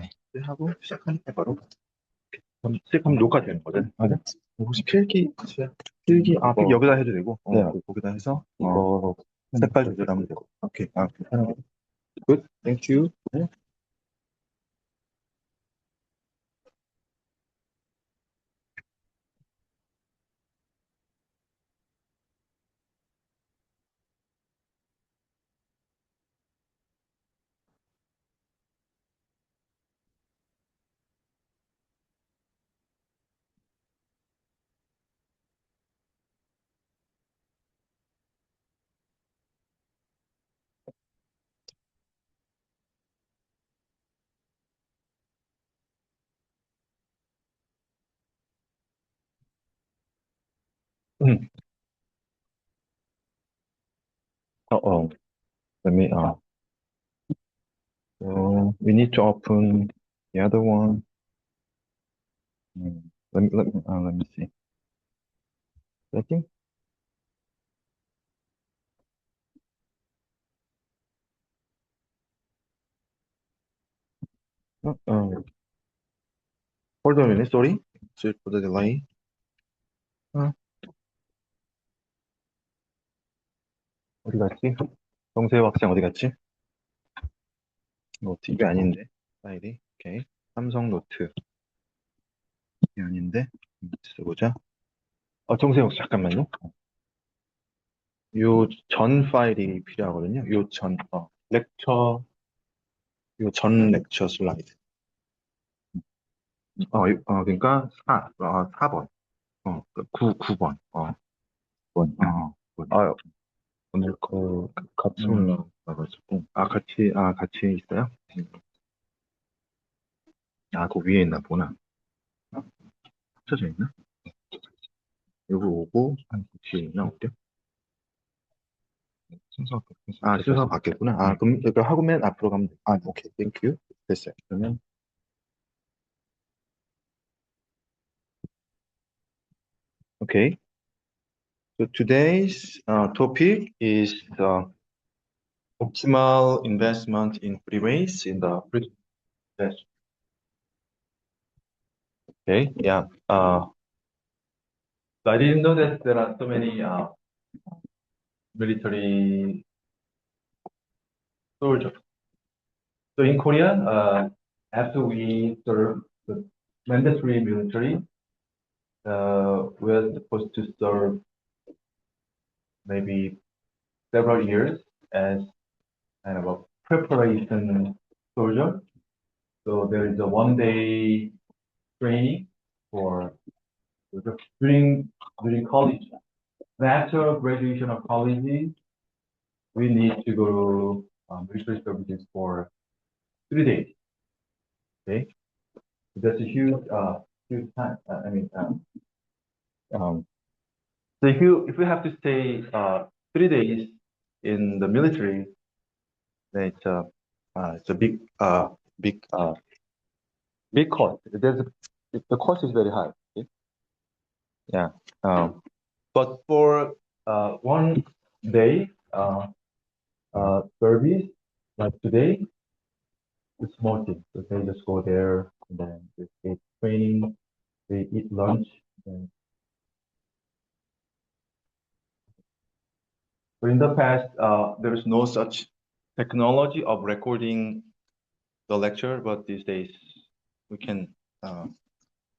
네. 하고 시작하니까 바로 시작하면 녹화 되는 거든. 맞아? 혹시 필기, 필기 여기다 해도 되고, 네. 거기다 해서, 이거 색깔 조절하면 되고. 오케이. 괜찮아. Good. Thank you. 네. 음. 어, 어. Let me, so we need to open the other one. Let me see. Setting? Hold on a minute, sorry. Sorry for the delay. 어, 어디 갔지? 정세호 학생 어디 갔지? 노트, 이게 아닌데. 파일이. 오케이. 삼성 노트. 이게 아닌데. 써보자. 정세호 잠깐만요. 요 전 파일이 필요하거든요. 요 전 렉처 슬라이드. 그러니까 4번. 9번. 9번. 오늘 같이 올라가가지고. 같이 있어요? 그 위에 있나 보나. 합쳐져 있나? 요거 오고, 같이 있나, 어때? 순서가 바뀌었구나. 그럼 이거 하고 맨 앞으로 가면 돼. 오케이. 땡큐. 됐어요. 그러면, 오케이. So today's topic is optimal investment in freeways in the free. Okay, yeah. So I didn't know that there are so many military soldiers. So in Korea, after we serve the mandatory military, we're supposed to serve maybe several years as kind of a preparation soldier. So there is a 1 day training for during college. After graduation of college, we need to go to military services for 3 days. Okay, that's a huge time. Um, so if you have to stay 3 days in the military, then it's a big big cost. The cost is very high. Okay? Yeah. But for 1 day service, like today, it's small thing. So they just go there and then they get training, they eat lunch. And so in the past, there is no such technology of recording the lecture, but these days we can uh,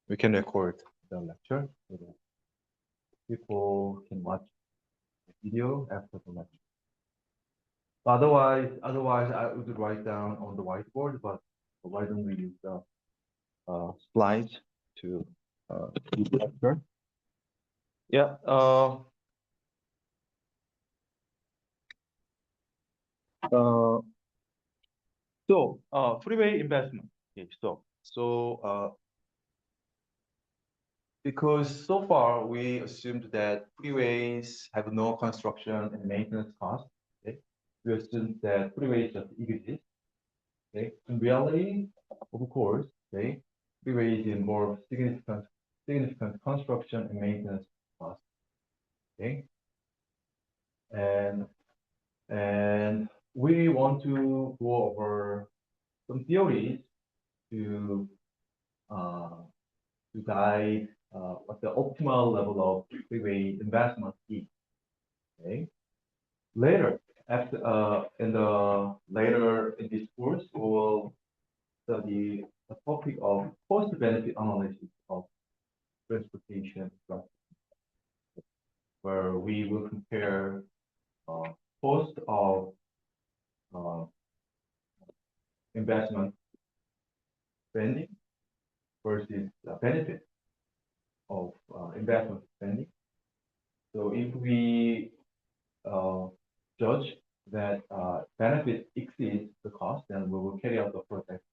we can record the lecture so that people can watch the video after the lecture. Otherwise, I would write down on the whiteboard, but why don't we use the slides to do the lecture? Yeah. Freeway investment. Okay, because so far we assumed that freeways have no construction and maintenance costs. Okay, we assumed that freeways just exist. Okay, in reality, of course, okay, freeways involve significant construction and maintenance costs. Okay, and and we want to go over some theories to uh, to guide what the optimal level of freeway investment is. Okay. Later, later in this course, we will study the topic of cost-benefit analysis of transportation, where we will compare uh, cost of uh, investment spending versus the benefit of investment spending. So if we judge that benefit exceeds the cost, then we will carry out the project.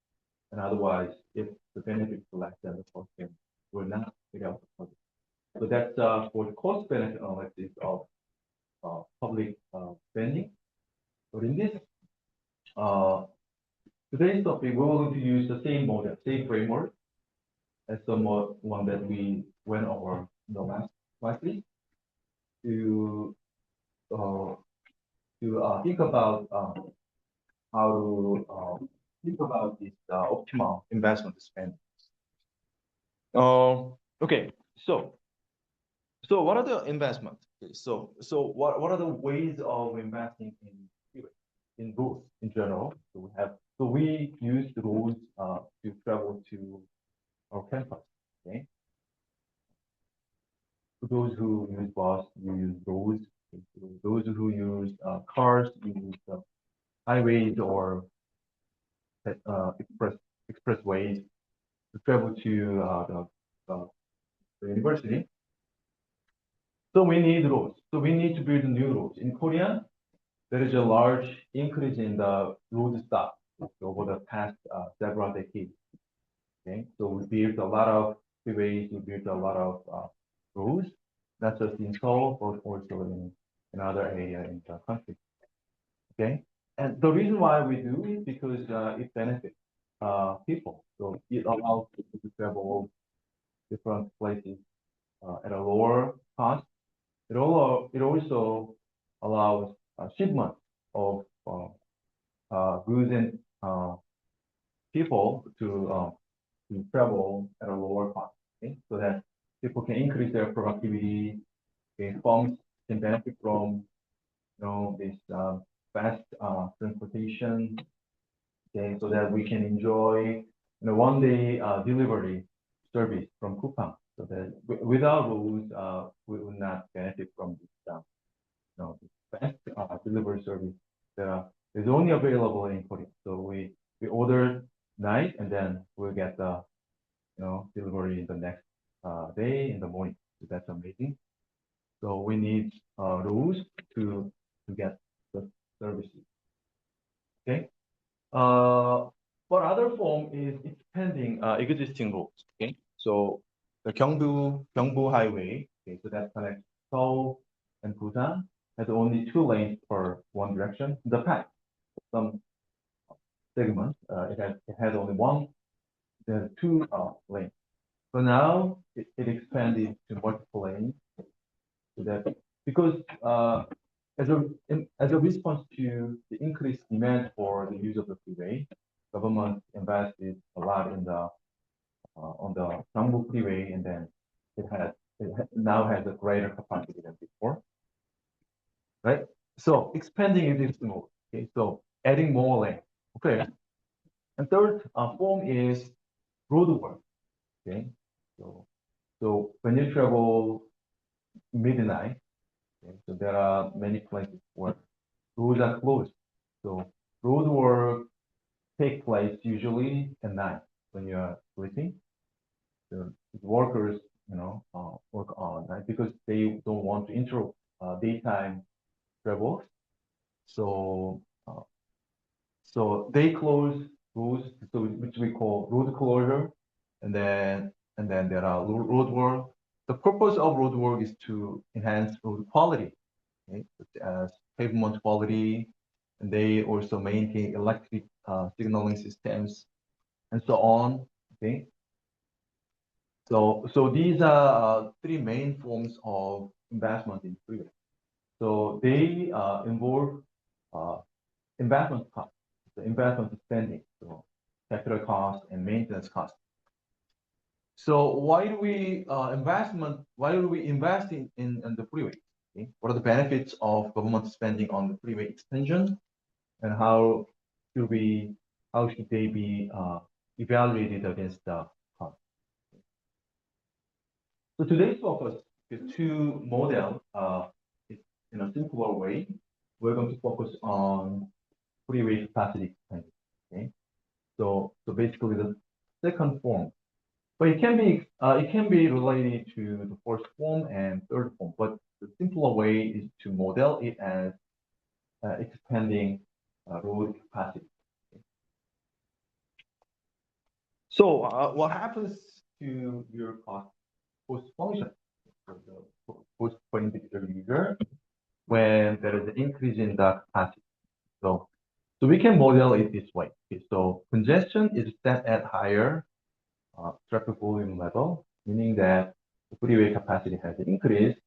And otherwise, if the benefit is less than the cost, then we will not carry out the project. So that's for the cost benefit analysis of public spending. But in this today's topic, we're going to use the same model, same framework as the one that we went over in the last week to uh, think about how to think about this optimal investment spend. Okay, so what are the investments? Okay, so what are the ways of investing in roads in general? So we use the roads to travel to our campus. Okay, for those who use bus, you use roads. Okay, those who use cars, you use highways or expressways to travel to the university. So we need roads. So we need to build new roads. In Korea, there is a large increase in the road stock over the past several decades. Okay, so we built a lot of freeways, we built a lot of roads, not just in Seoul, but also in other areas in the country. Okay, and the reason why we do is because it benefits people. So it allows people to travel different places at a lower cost. It also allows shipment of goods and people to travel at a lower cost, okay? So that people can increase their productivity, okay? Firms can benefit from this fast transportation, okay? So that we can enjoy one day delivery service from Coupang. So that without rules, we would not benefit from this fast delivery service that is only available in Korea. So we order night and then we'll get the delivery the next day in the morning. So that's amazing. So we need rules to get the services. Okay. But other form is expanding existing roads. Okay. So the Gyeongbu Highway. Okay. So that connects Seoul and Busan has only 2 lanes per one direction. In the past, some segments it had only one. There are 2 lanes. So now it expanded to multiple lanes. So that because as a response to the increased demand for the use of the freeway, government invested a lot in the on the Gyeongbu Freeway, and then now has a greater capacity than before, right? So expanding existing mode. Okay, so adding more lane. Okay, and third form is road work. Okay, so when you travel midnight, okay, so there are many places where roads are closed. So road work take place usually at night when you are sleeping. The workers, work on night because they don't want to interrupt daytime travel. So so they close roads, so which we call road closure, and then there are road work. The purpose of road work is to enhance road quality, okay, such as pavement quality, and they also maintain electric signaling systems and so on. Okay, so these are 3 main forms of investment in freeway. So they involve uh, investment cost, the investment spending. So capital cost, and maintenance cost. So why do we invest in the freeway? Okay? What are the benefits of government spending on the freeway extension, and how should they be evaluated against the cost? So today's focus is to model it in a simpler way. We're going to focus on freeway capacity expansion. Okay, so basically the second form, but it can be related to the first form and third form. But the simpler way is to model it as expanding road capacity. Okay. So what happens to your cost function, for the cost per individual user, when there is an increase in the capacity? So we can model it this way. Okay, so congestion is set at higher traffic volume level, meaning that the freeway capacity has increased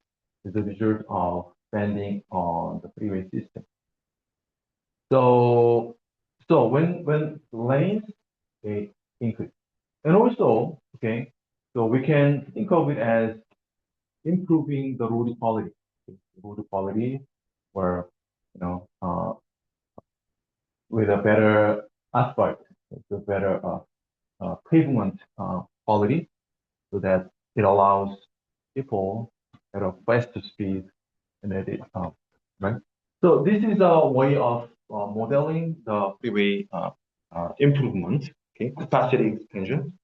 as a result of spending on the freeway system. So when lanes, they increase, and also, okay, so we can think of it as improving the road quality. Okay, road quality, where with a better asphalt, with a better pavement quality, so that it allows people at a faster speed and at it, right? So this is a way of modeling the freeway improvement, okay, capacity expansion.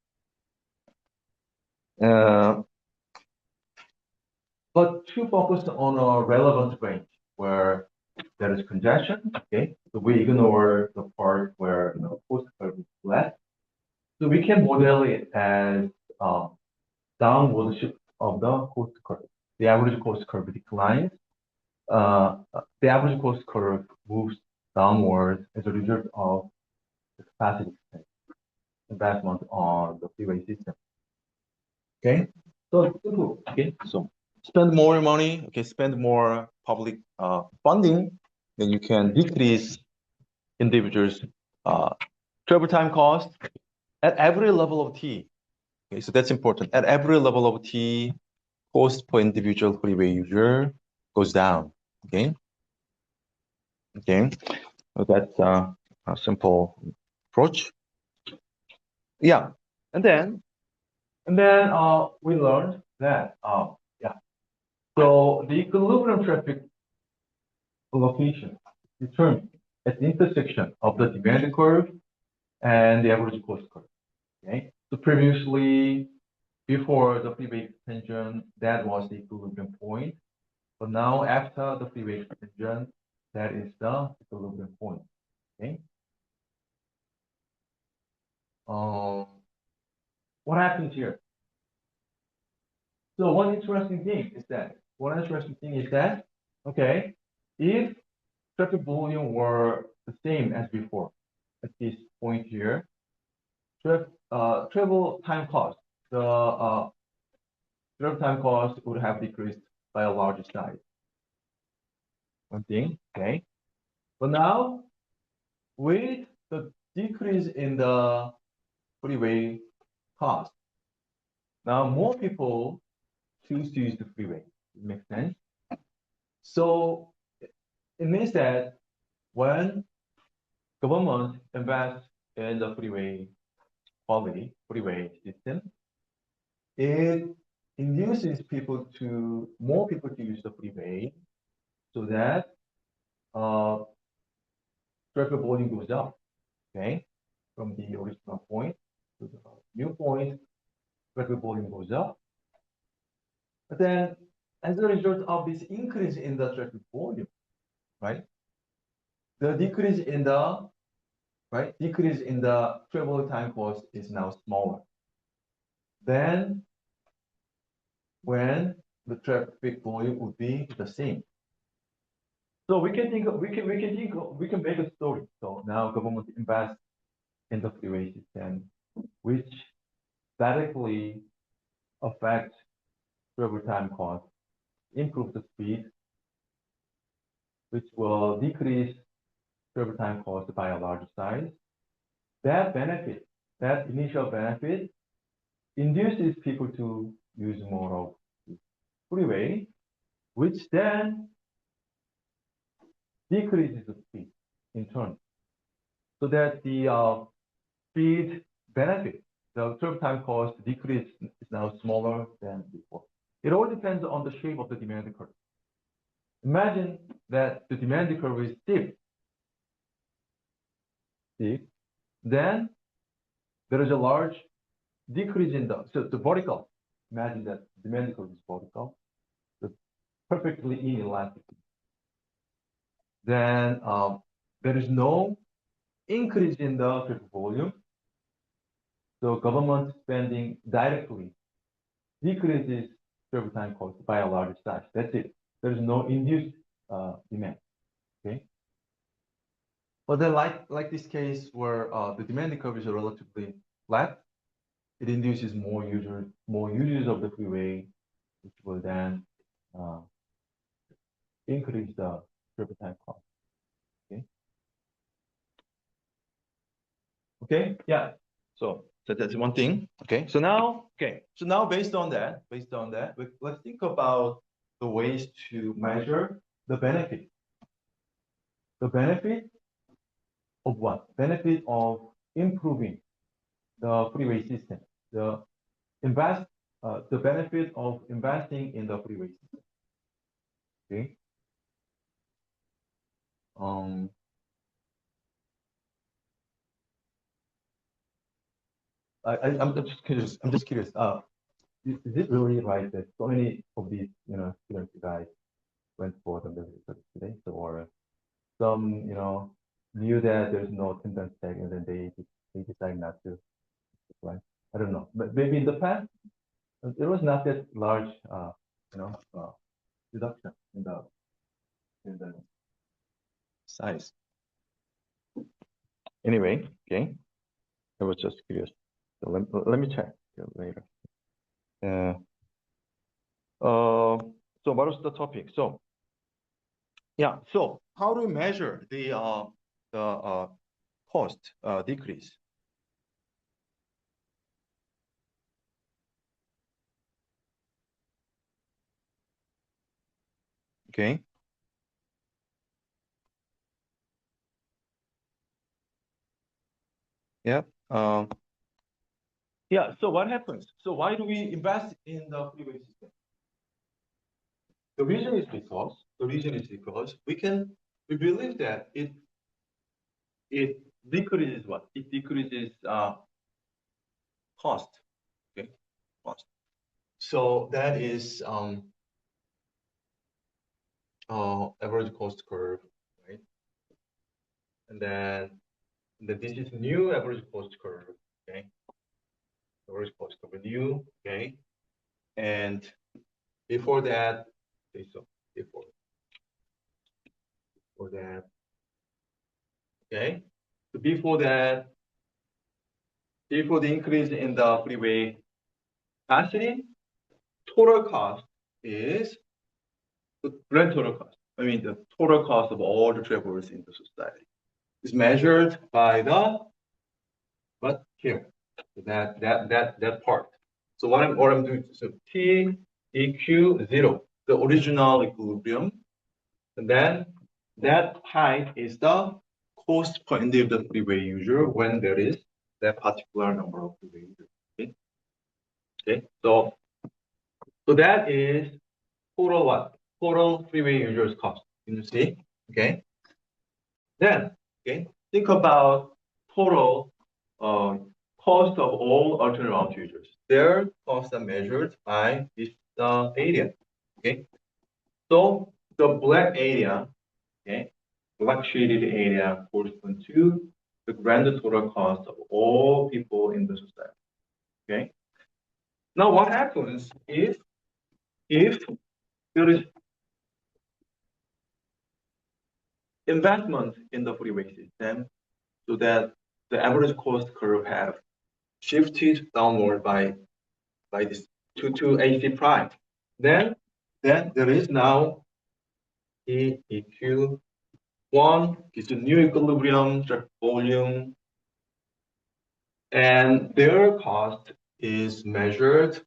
But to focus on a relevant range where there is congestion, okay, so we ignore the part where cost curve is flat. So we can model it as downward shift of the cost curve. The average cost curve declines. The average cost curve moves downward as a result of the capacity investment on the freeway system. Okay, so simple. Okay, so spend more money. Okay, spend more public funding, then you can decrease individuals' travel time cost at every level of T. Okay, so that's important. At every level of T, cost per individual freeway user goes down. Okay. Okay. So that's a simple approach. Yeah. And then we learned that yeah. So the equilibrium traffic location is determined at the intersection of the demand curve and the average cost curve. Okay. So previously, before the freeway extension, that was the equilibrium point. But now after the freeway extension, that is the equilibrium point. Okay. What happens here? So one interesting thing is that, okay, if traffic volume were the same as before at this point here, travel time cost, the travel time cost would have decreased by a larger size. One thing, okay. But now, with the decrease in the freeway cost, now more people choose to use the freeway. It makes sense. So it means that when government invests in the freeway quality, freeway system, it induces more people to use the freeway, so that traffic volume goes up. Okay, from the original point to the new point, traffic volume goes up. But then, as a result of this increase in the traffic volume, right, the decrease in the travel time cost is now smaller than when the traffic volume would be the same. So we can make a story. So now government invests in the freeway system, which directly affects travel time cost, improve the speed, which will decrease travel time cost by a large size. That benefit that initial benefit induces people to use more of the freeway, which then decreases the speed in turn, so that the speed benefit, the curve time cost decrease is now smaller than before. It all depends on the shape of the demand curve. Imagine that the demand curve is steep, then there is a large decrease in the vertical. Imagine that demand curve is vertical, so perfectly inelastic. Then there is no increase in the paper volume. So government spending directly decreases travel time cost by a large size. That's it. There is no induced demand. Okay. But then, like this case where the demand curve is relatively flat, it induces more users of the freeway, which will then increase the travel time cost. Okay. Okay. Yeah. So that's one thing. Okay. So now, based on that, let's think about the ways to measure the benefit. The benefit of what? Benefit of improving the freeway system. The benefit of investing in the freeway system. Okay. I'm just curious. Is it really right that so many of these, students guys went for the military today, or some, knew that there's no attendance tag and then they decide not to apply? I don't know, but maybe in the past it was not that large, reduction in the size. Anyway, okay, I was just curious. So let me check later. So what was the topic? So yeah, so how do we measure the cost decrease? Okay. Yeah. Yeah. So what happens? So why do we invest in the freeway system? The reason is because we believe that it decreases what? It decreases cost. Okay, cost. So that is average cost curve, right? And then this is new average cost curve. Okay, average cost curve new. Okay, and before that, okay, so before that, okay, so before the increase in the freeway capacity, total cost is the grand total cost. I mean, the total cost of all the travelers in the society is measured by the what here, that part. So what I'm doing, so T eq 0, the original equilibrium, and then that height is the cost per individual freeway user when there is that particular number of freeway users. Okay, okay. So that is total what? Total freeway users cost. Can you see? Okay. Then, okay, think about total cost of all alternate route users. Their costs are measured by this area. Okay. So the black area, okay, black shaded area corresponds to the grand total cost of all people in the society. Okay. Now, what happens if there is investment in the freeway system, so that the average cost curve have shifted downward by this to AC prime. Then there is now E eq 1 is the new equilibrium volume And their cost is measured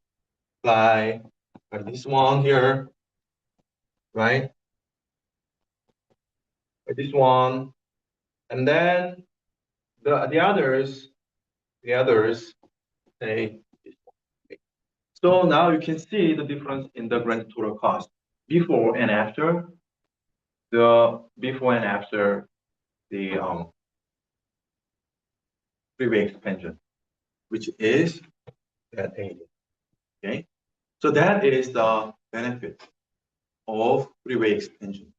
by this one here, right? This one, and then the others say. So now you can see the difference in the grand total cost before and after the freeway expansion, which is that 80. Okay, so that is the benefit of freeway expansion.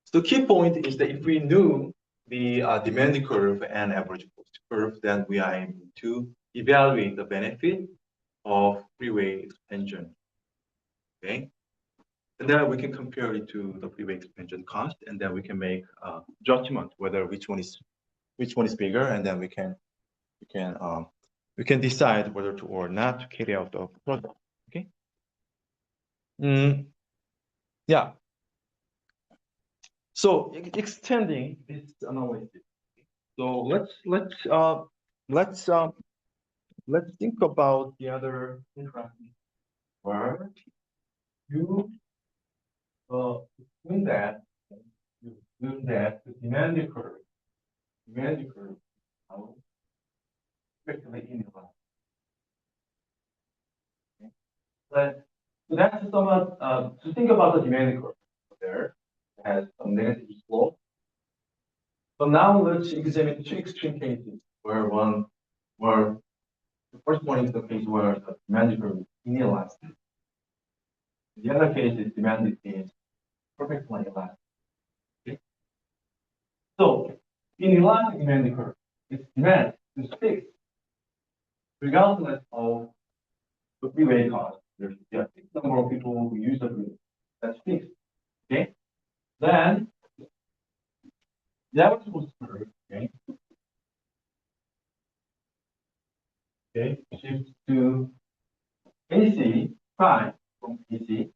So the key point is that if we knew the demand curve and average cost curve, then we are able to evaluate the benefit of freeway expansion. Okay, and then we can compare it to the freeway expansion cost, and then we can make a judgment whether which one is bigger, and then we can decide whether to or not to carry out the project. Okay. Yeah. So extending this analysis. So let's think about the other interesting where you assume that the demand curve how effectively in the line. Okay? But so that's somewhat to think about the demand curve there has some negative slope. So now let's examine two extreme cases where the first one is the case where the demand curve is inelastic. The other case is demand is perfectly elastic. Okay? So in elastic demand curve, its demand is fixed regardless of the freeway cost. There's a fixed number of people who use the freeway. That's fixed. Okay. Then that was curve. Okay. Okay. Shift to AC prime from AC.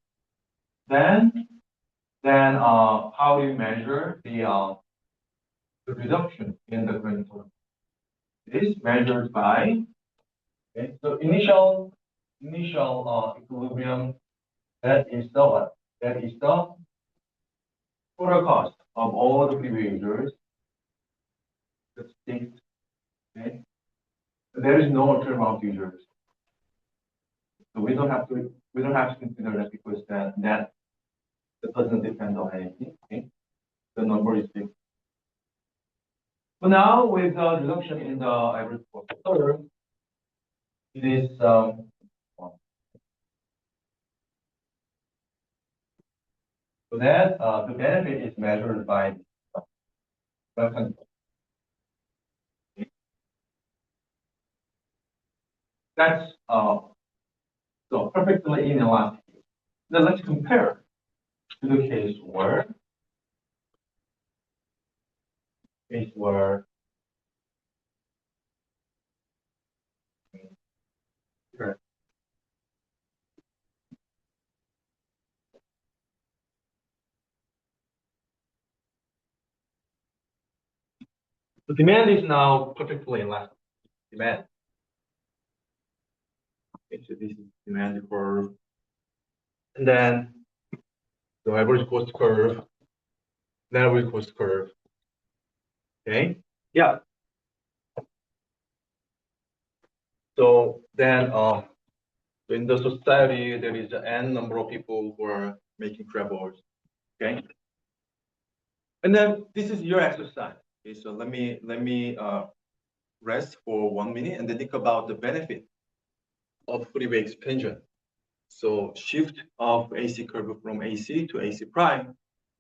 Then how do you measure the reduction in the grand total? It is measured by so initial equilibrium. That is the what? That is the total cost of all the freeway users. That's fixed. Okay. There is no turnaround users. So we don't have to consider that because that doesn't depend on anything. Okay? The number is fixed. But now with the reduction in the average cost curve, it is so that the benefit is measured by reference. That's so perfectly inelastic. Now let's compare to the case where the demand is now perfectly elastic. Demand. Okay, so this is demand curve. And then the average cost curve, the average cost curve. Okay. Yeah. So then in the society there is n number of people who are making travels. Okay. And then this is your exercise. Okay, so let me rest for 1 minute and then think about the benefit of freeway expansion. So shift of AC curve from AC to AC prime.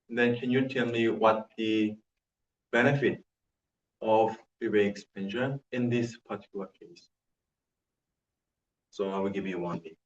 And then can you tell me what the benefit of freeway expansion in this particular case? So I will give you 1 minute.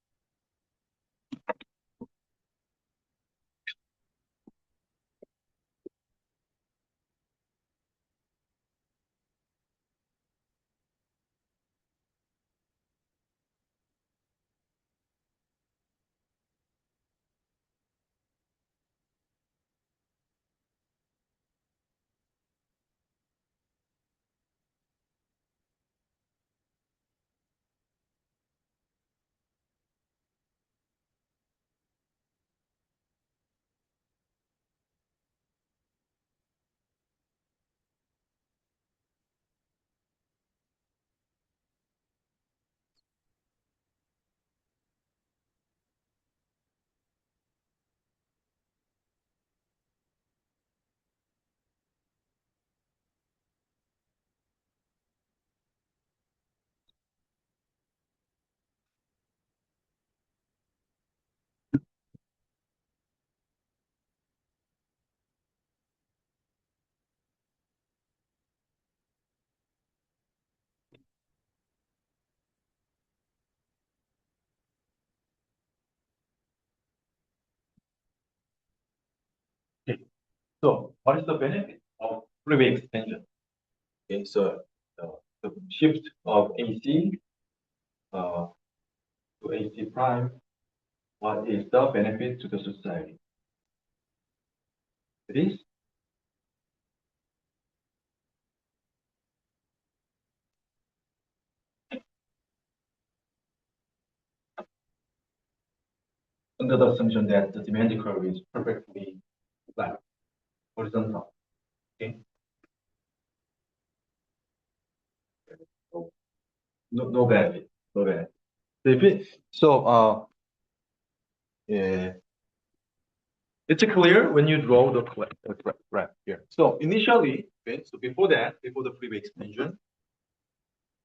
So what is the benefit of freeway extension? Okay, so the shift of AC to AC prime, what is the benefit to the society? It is under the assumption that the demand curve is perfectly flat, horizontal. Okay. So no benefit, no benefit. Yeah, it's clear when you draw the graph here. So initially, okay, so before that, before the freeway extension,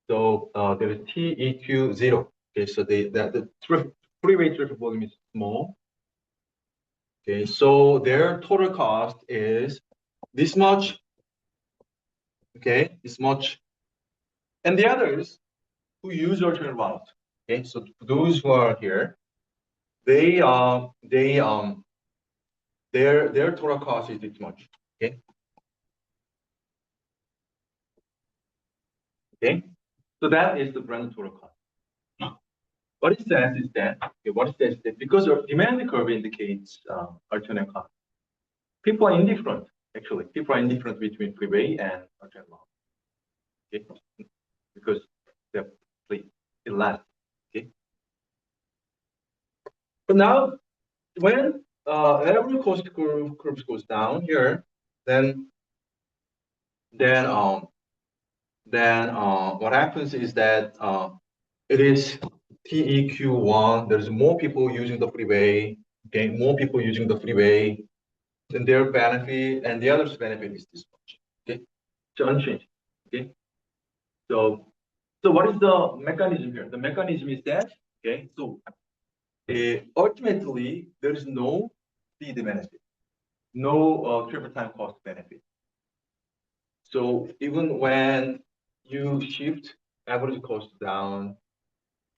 so there is TEQ 0. Okay, so the freeway traffic volume is small. Okay, so their total cost is this much. Okay, this much, and the others who use alternate route. Okay, so those who are here, their total cost is this much. Okay. Okay. So that is the brand total cost. What it says is that, okay, what it says is that because your demand curve indicates alternate cost, people are indifferent. Actually, people are indifferent between freeway and alternate route. Okay, because they're elastic. Okay. But now, when every cost curve goes down here, then then um what happens is that it is TEQ1. There's more people using the freeway. Okay, more people using the freeway, then their benefit and the other's benefit is this much. Okay, so unchanged. Okay, so what is the mechanism here? The mechanism is that, okay, so ultimately there is no speed benefit, no travel time cost benefit. So even when you shift average cost down,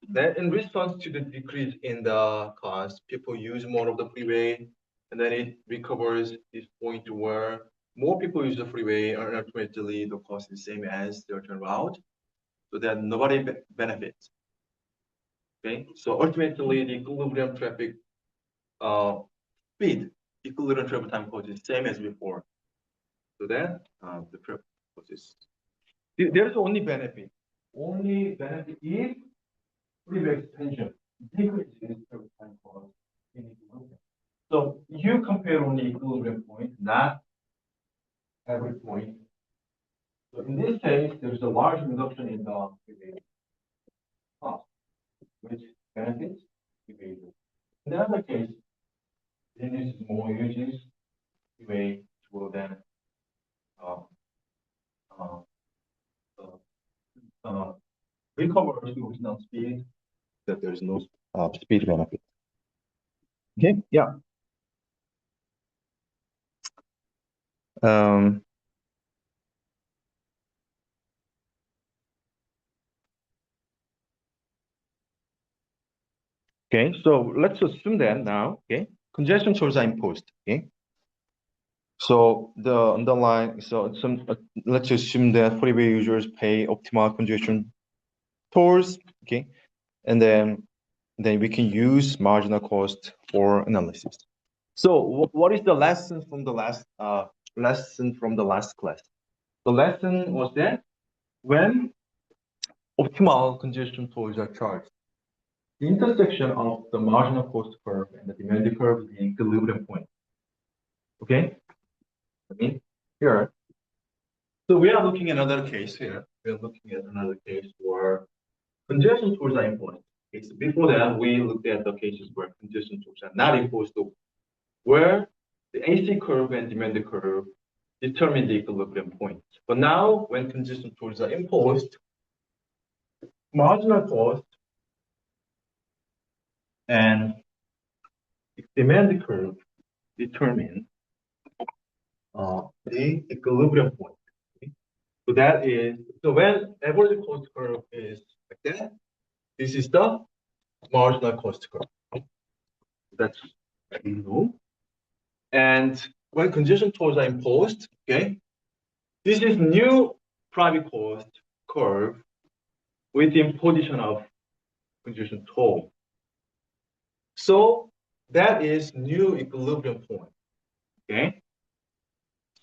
then in response to the decrease in the cost, people use more of the freeway, and then it recovers this point where more people use the freeway, and ultimately the cost is the same as the return route, so that nobody benefits. Okay, so ultimately the equilibrium traffic speed, equilibrium travel time cost is same as before. So then the traffic cost is there's only benefit. Only benefit if freeway extension decreases travel time cost in equilibrium. So you compare only equilibrium point, not every point. So in this case, there's a large reduction in the freeway cost, which benefits freeway. In the other case, then this is more uses freeway will then uh, uh, recover the original speed, that there is no speed benefit. Okay, yeah. Okay, so let's assume that now, okay, congestion tolls are imposed, okay? So the underlying, so let's assume that freeway users pay optimal congestion tolls, okay? And then we can use marginal cost for analysis. So what is the lesson from the last class? The lesson was that when optimal congestion tolls are charged, the intersection of the marginal cost curve and the demand curve is the equilibrium point. Okay? I mean, here. So we are looking at another case here. We are looking at another case where congestion tolls are imposed. Okay, so before that, we looked at the cases where congestion tolls are not imposed, where the AC curve and demand curve determine the equilibrium point. But now, when congestion tolls are imposed, marginal cost and demand curve determine the equilibrium point. Okay? So that is, so when average cost curve is like that, this is the marginal cost curve. That's you know. And when congestion tolls are imposed, okay, this is new private cost curve with the imposition of congestion toll. So that is new equilibrium point, okay?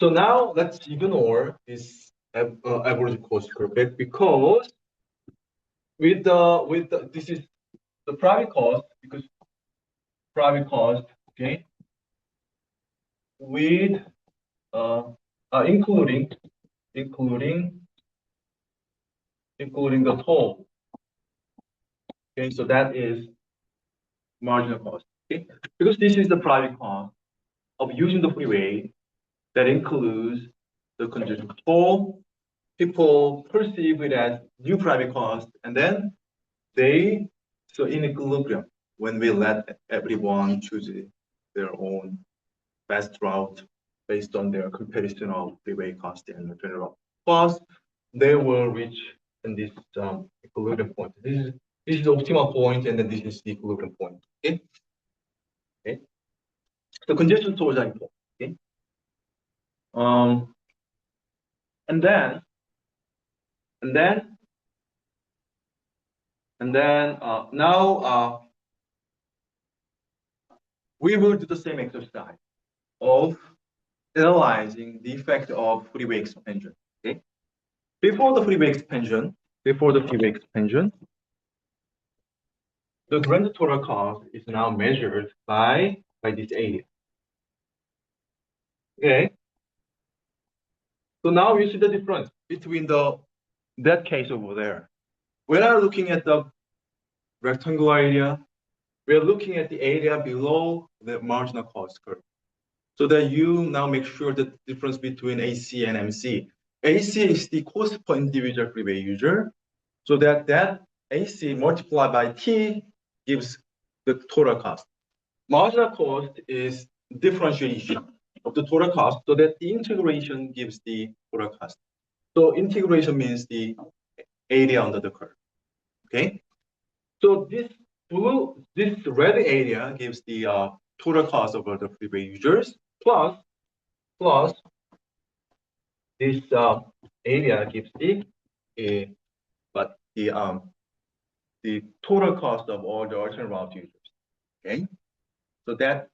So now let's ignore this average cost curve because this is the private cost, because private cost, okay, with including the toll. Okay, so that is marginal cost. Okay, because this is the private cost of using the freeway that includes the congestion toll. People perceive it as new private cost, and then so in equilibrium when we let everyone choose their own best route based on their comparison of freeway cost and general cost, they will reach in this equilibrium point. This is the optimal point, and then this is the equilibrium point. Okay. Okay. So congestion tolls are important. Okay. And then now we will do the same exercise of analyzing the effect of freeway expansion. Okay. Before the freeway expansion, the grand total cost is now measured by this area. Okay. So now you see the difference between that case over there. When I'm looking at the rectangular area, we're looking at the area below the marginal cost curve. So that you now make sure the difference between AC and MC. AC is the cost per individual freeway user. So that AC multiplied by T gives the total cost. Marginal cost is differentiation of the total cost, so that the integration gives the total cost. So integration means the area under the curve. Okay. So this red area gives the total cost over the freeway users plus this area gives the total cost of all the alternate route users. Okay. So that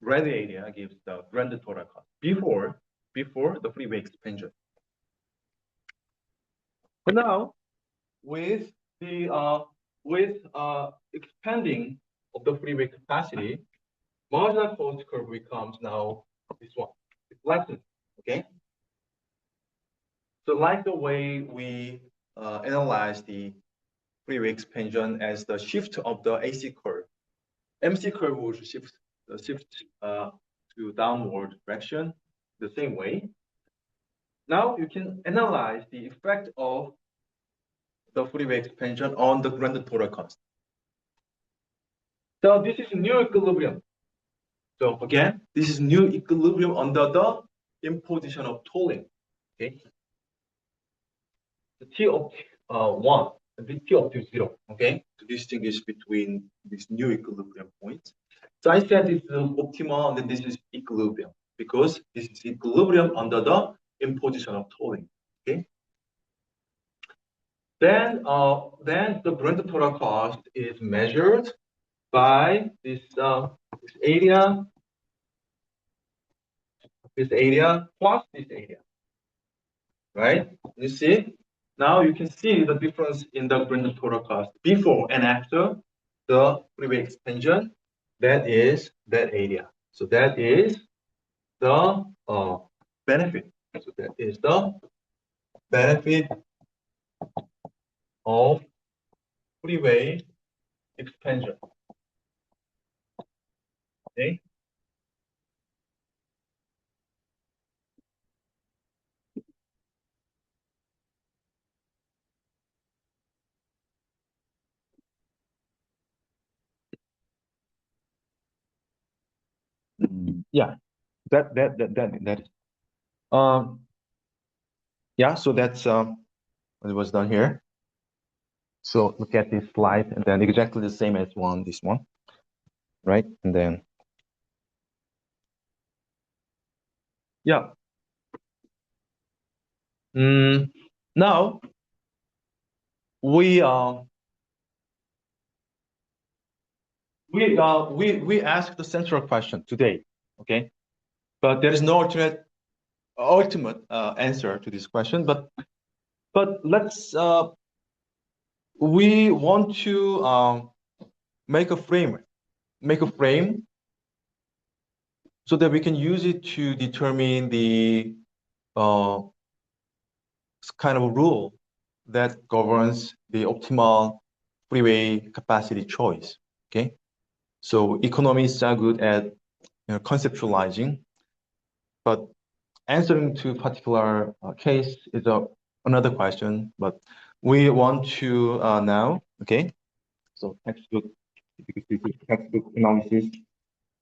red area gives the grand total cost before the freeway expansion. But now, with the expanding of the freeway capacity, marginal cost curve becomes now this one. It's flattened. Okay. So like the way we analyze the freeway expansion as the shift of the AC curve, MC curve will shift to downward direction the same way. Now you can analyze the effect of the freeway expansion on the grand total cost. So this is new equilibrium. So again, this is new equilibrium under the imposition of tolling. Okay. The T of 1 and the T of 0. Okay. To distinguish between these new equilibrium points. So I said this is optimal and then this is equilibrium because this is equilibrium under the imposition of tolling. Okay. Then the grand total cost is measured by this area plus this area, right? You see, now you can see the difference in the grand total cost before and after the freeway expansion. That is that area. So that is the benefit. So that is the benefit of freeway expansion. Okay. Yeah, that is. Yeah, so that's what was done here. So look at this slide, and then exactly the same as this one, right? And then Yeah. Now we asked the central question today, okay? But there is no ultimate answer to this question. But let's we want to make a frame so that we can use it to determine the kind of rule that governs the optimal freeway capacity choice. Okay, so economists are good at conceptualizing, but answering to particular case is another question. But we want to now, okay, so textbook analysis.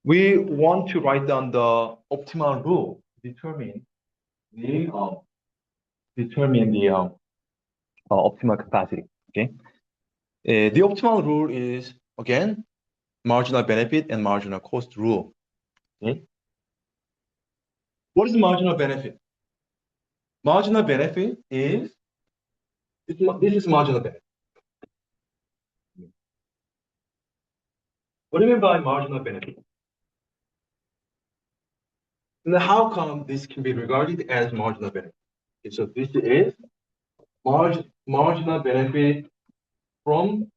We want to write down the optimal rule to determine the optimal capacity. Okay, the optimal rule is again marginal benefit and marginal cost rule. Okay, what is marginal benefit? Marginal benefit is this is marginal benefit. What do you mean by marginal benefit? And how come this can be regarded as marginal benefit? Okay, so this is marginal benefit from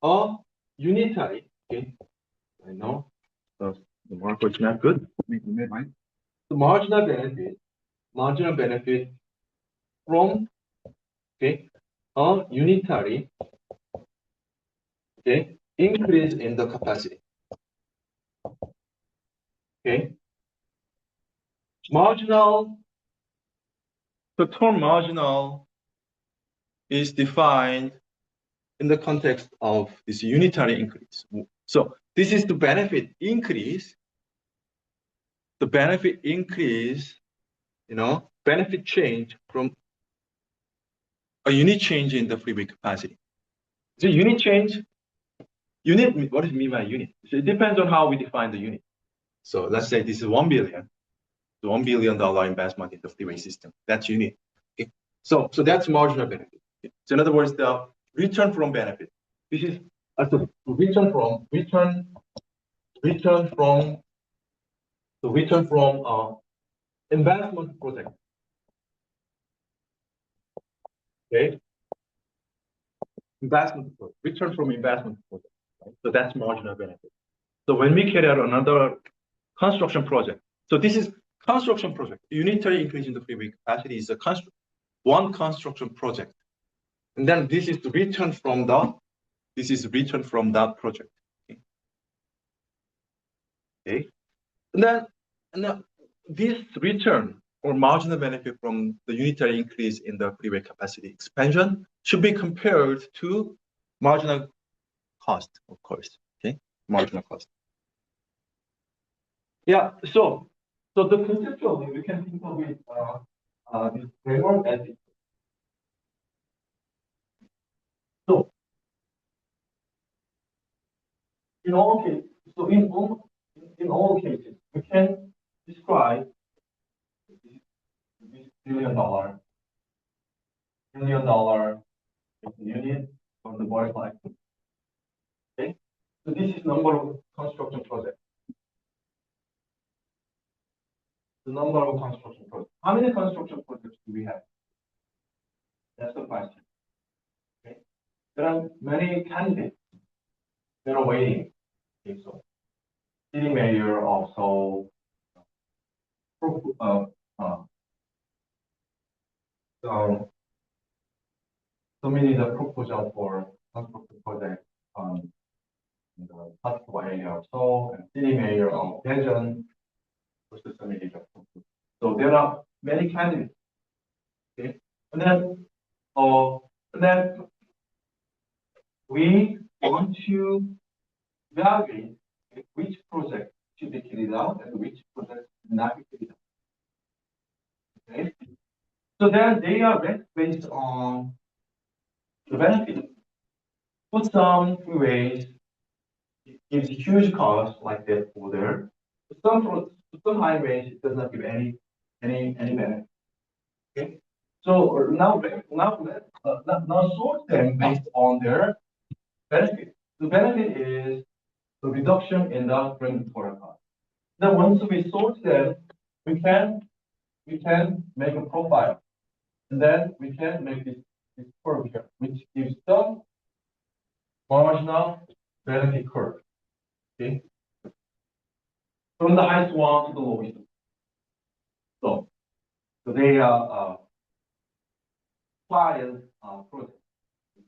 a unitary. Okay, I know the marker is not good. Right? So marginal benefit from okay a unitary okay increase in the capacity. Okay, marginal. The term marginal is defined in the context of this unitary increase. So this is the benefit increase. The benefit increase, benefit change from a unit change in the freeway capacity. So unit change, what does it mean by unit? So it depends on how we define the unit. So let's say this is 1 billion, the $1 billion investment in the freeway system. That's unit. Okay. So that's marginal benefit. Okay. So in other words, the return from benefit. This is the return from investment project. Okay. Return from investment project. Right? So that's marginal benefit. So when we carry out another construction project, so this is construction project. Unitary increase in the freeway capacity is one construction project, and then this is the return from that project. Okay, and then this return or marginal benefit from the unitary increase in the freeway capacity expansion should be compared to marginal cost, of course. Okay, marginal cost. Yeah. So the conceptually we can think of it this framework as it. So in all cases, in all cases, we can describe this billion-dollar unit from the boy line. Okay, so this is number of construction projects. The number of construction projects. How many construction projects do we have? That's the question. Okay, there are many candidates that are waiting. Okay, so city mayor also submitted a proposal for construction project in the Patco area also, and city mayor of Daejeon also submitted a proposal. So there are many candidates. Okay, and then we want to evaluate which project should be carried out and which project should not be carried out. Okay, so then they are ranked based on the benefit. For some freeways, it gives huge cost like that for there. super high range, it does not give any benefit. Okay. So now sort them based on their benefit. The benefit is the reduction in the regulatory cost. Then once we sort them, we can make a profile, and then we can make this curve here, which gives the marginal benefit curve. Okay, from the highest one to the lowest. So they are client project,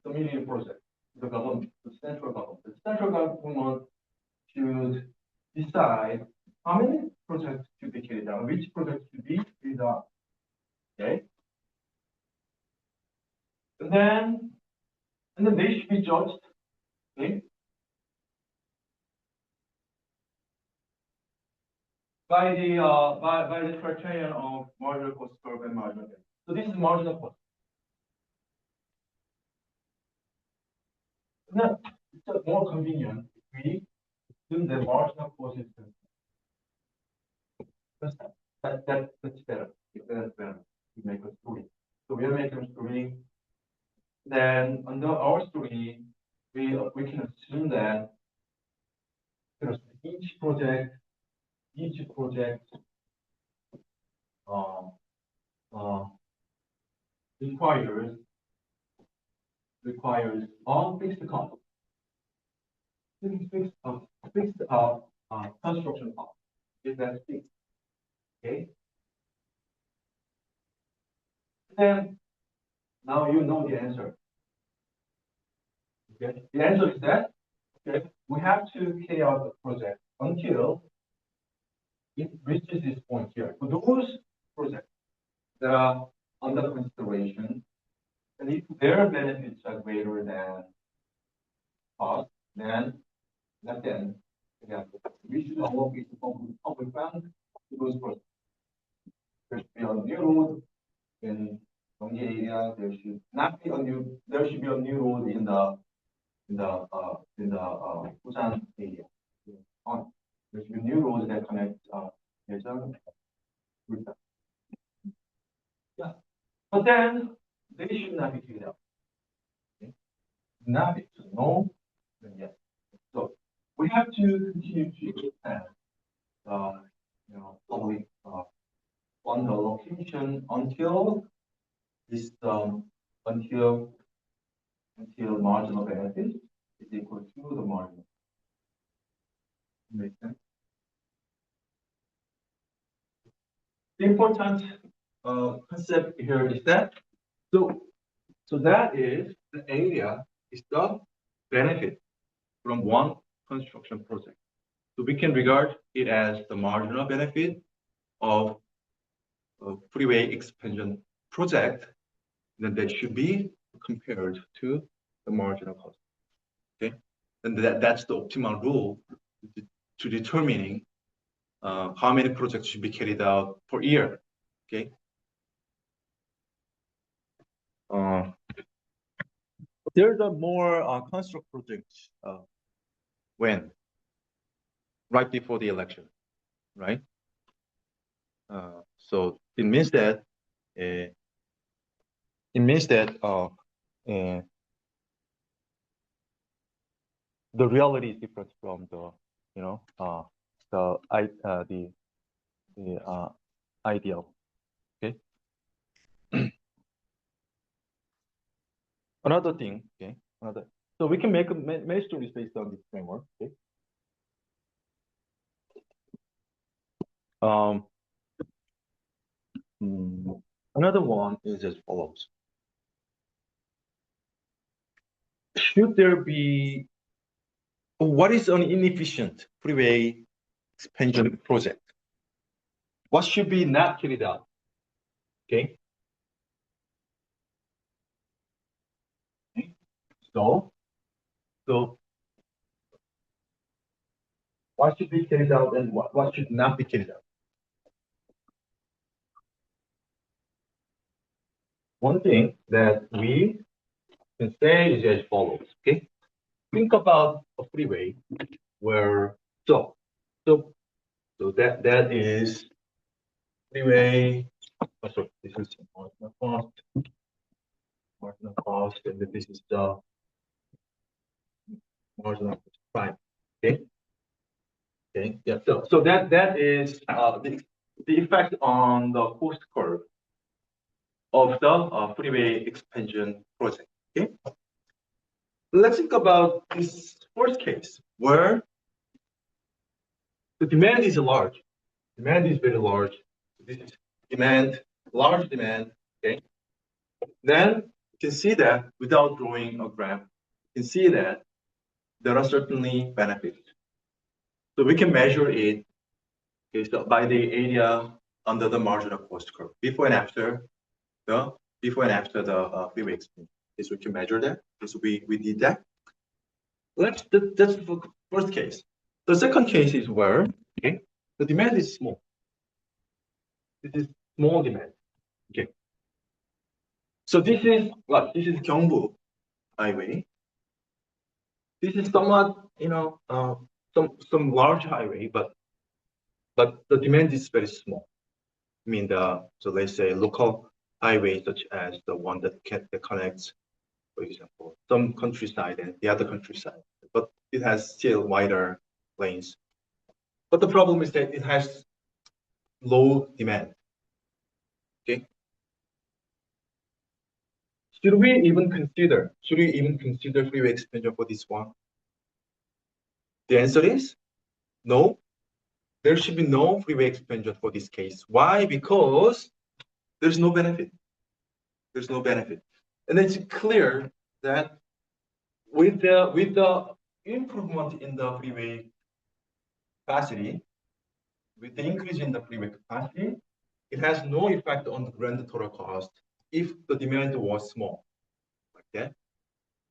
the medium project, the government, the central government. The central government should decide how many projects should be carried out, which projects should be carried out. Okay. And then they should be judged. Okay. By the criterion of marginal cost curve and marginal gain. So this is marginal cost. Now it's more convenient if we assume the marginal cost is that's better. That's better. We make a story. So we are making a story. Then under our story, we can assume that each project requires all fixed cost, fixed construction cost. Is that fixed? Okay. Then now you know the answer. Okay. The answer is that we have to carry out the project until it reaches this point here. For those projects that are under consideration, and if their benefits are greater than cost, then we should allocate the public fund to those projects. There should be a new road in the area. There should not be a new. There should be a new road in the Busan area. There should be a new road that connects Yejeong with that. Yeah, but then they should not be carried out. Okay? Not be no, then yes. So we have to continue to expand, public on the location until this until marginal benefit is equal to the marginal. Makes sense. The important concept here is that so that is the area is the benefit from one construction project. So we can regard it as the marginal benefit of a freeway expansion project, then that should be compared to the marginal cost. Okay, and that's the optimal rule to determining how many projects should be carried out per year. Okay. There's a more construct projects when right before the election, right? So it means that the reality is different from the ideal. Okay. Another thing. Okay. So we can make many stories based on this framework. Okay. Another one is as follows. Should there be, what is an inefficient freeway expansion project? What should be not carried out? Okay. So what should be carried out and what should not be carried out? One thing that we can say is as follows. Okay. Think about a freeway where so So that is freeway. Oh, sorry, this is marginal cost, and then this is the marginal price. Okay. Okay. Yeah. So that is the effect on the cost curve of the freeway expansion project. Okay. Let's think about this first case where the demand is large. Demand is very large. This is demand, large demand. Okay. Then you can see that without drawing a graph, you can see that there are certainly benefits. So we can measure it, okay, so by the area under the marginal cost curve, before and after the freeway expansion. Okay, so we can measure that. Okay, so we did that. That's the first case. The second case is where, okay, the demand is small. This is small demand. Okay. So this is what? This is Gyeongbu Highway. This is somewhat, some large highway, but the demand is very small. I mean, so let's say local highway such as the one that connects, for example, some countryside and the other countryside, but it has still wider lanes. But the problem is that it has low demand. Okay. Should we even consider freeway expansion for this one? The answer is no. There should be no freeway expansion for this case. Why? Because there's no benefit. There's no benefit. And it's clear that with the improvement in the freeway capacity, with the increase in the freeway capacity, it has no effect on the grand total cost if the demand was small. Okay?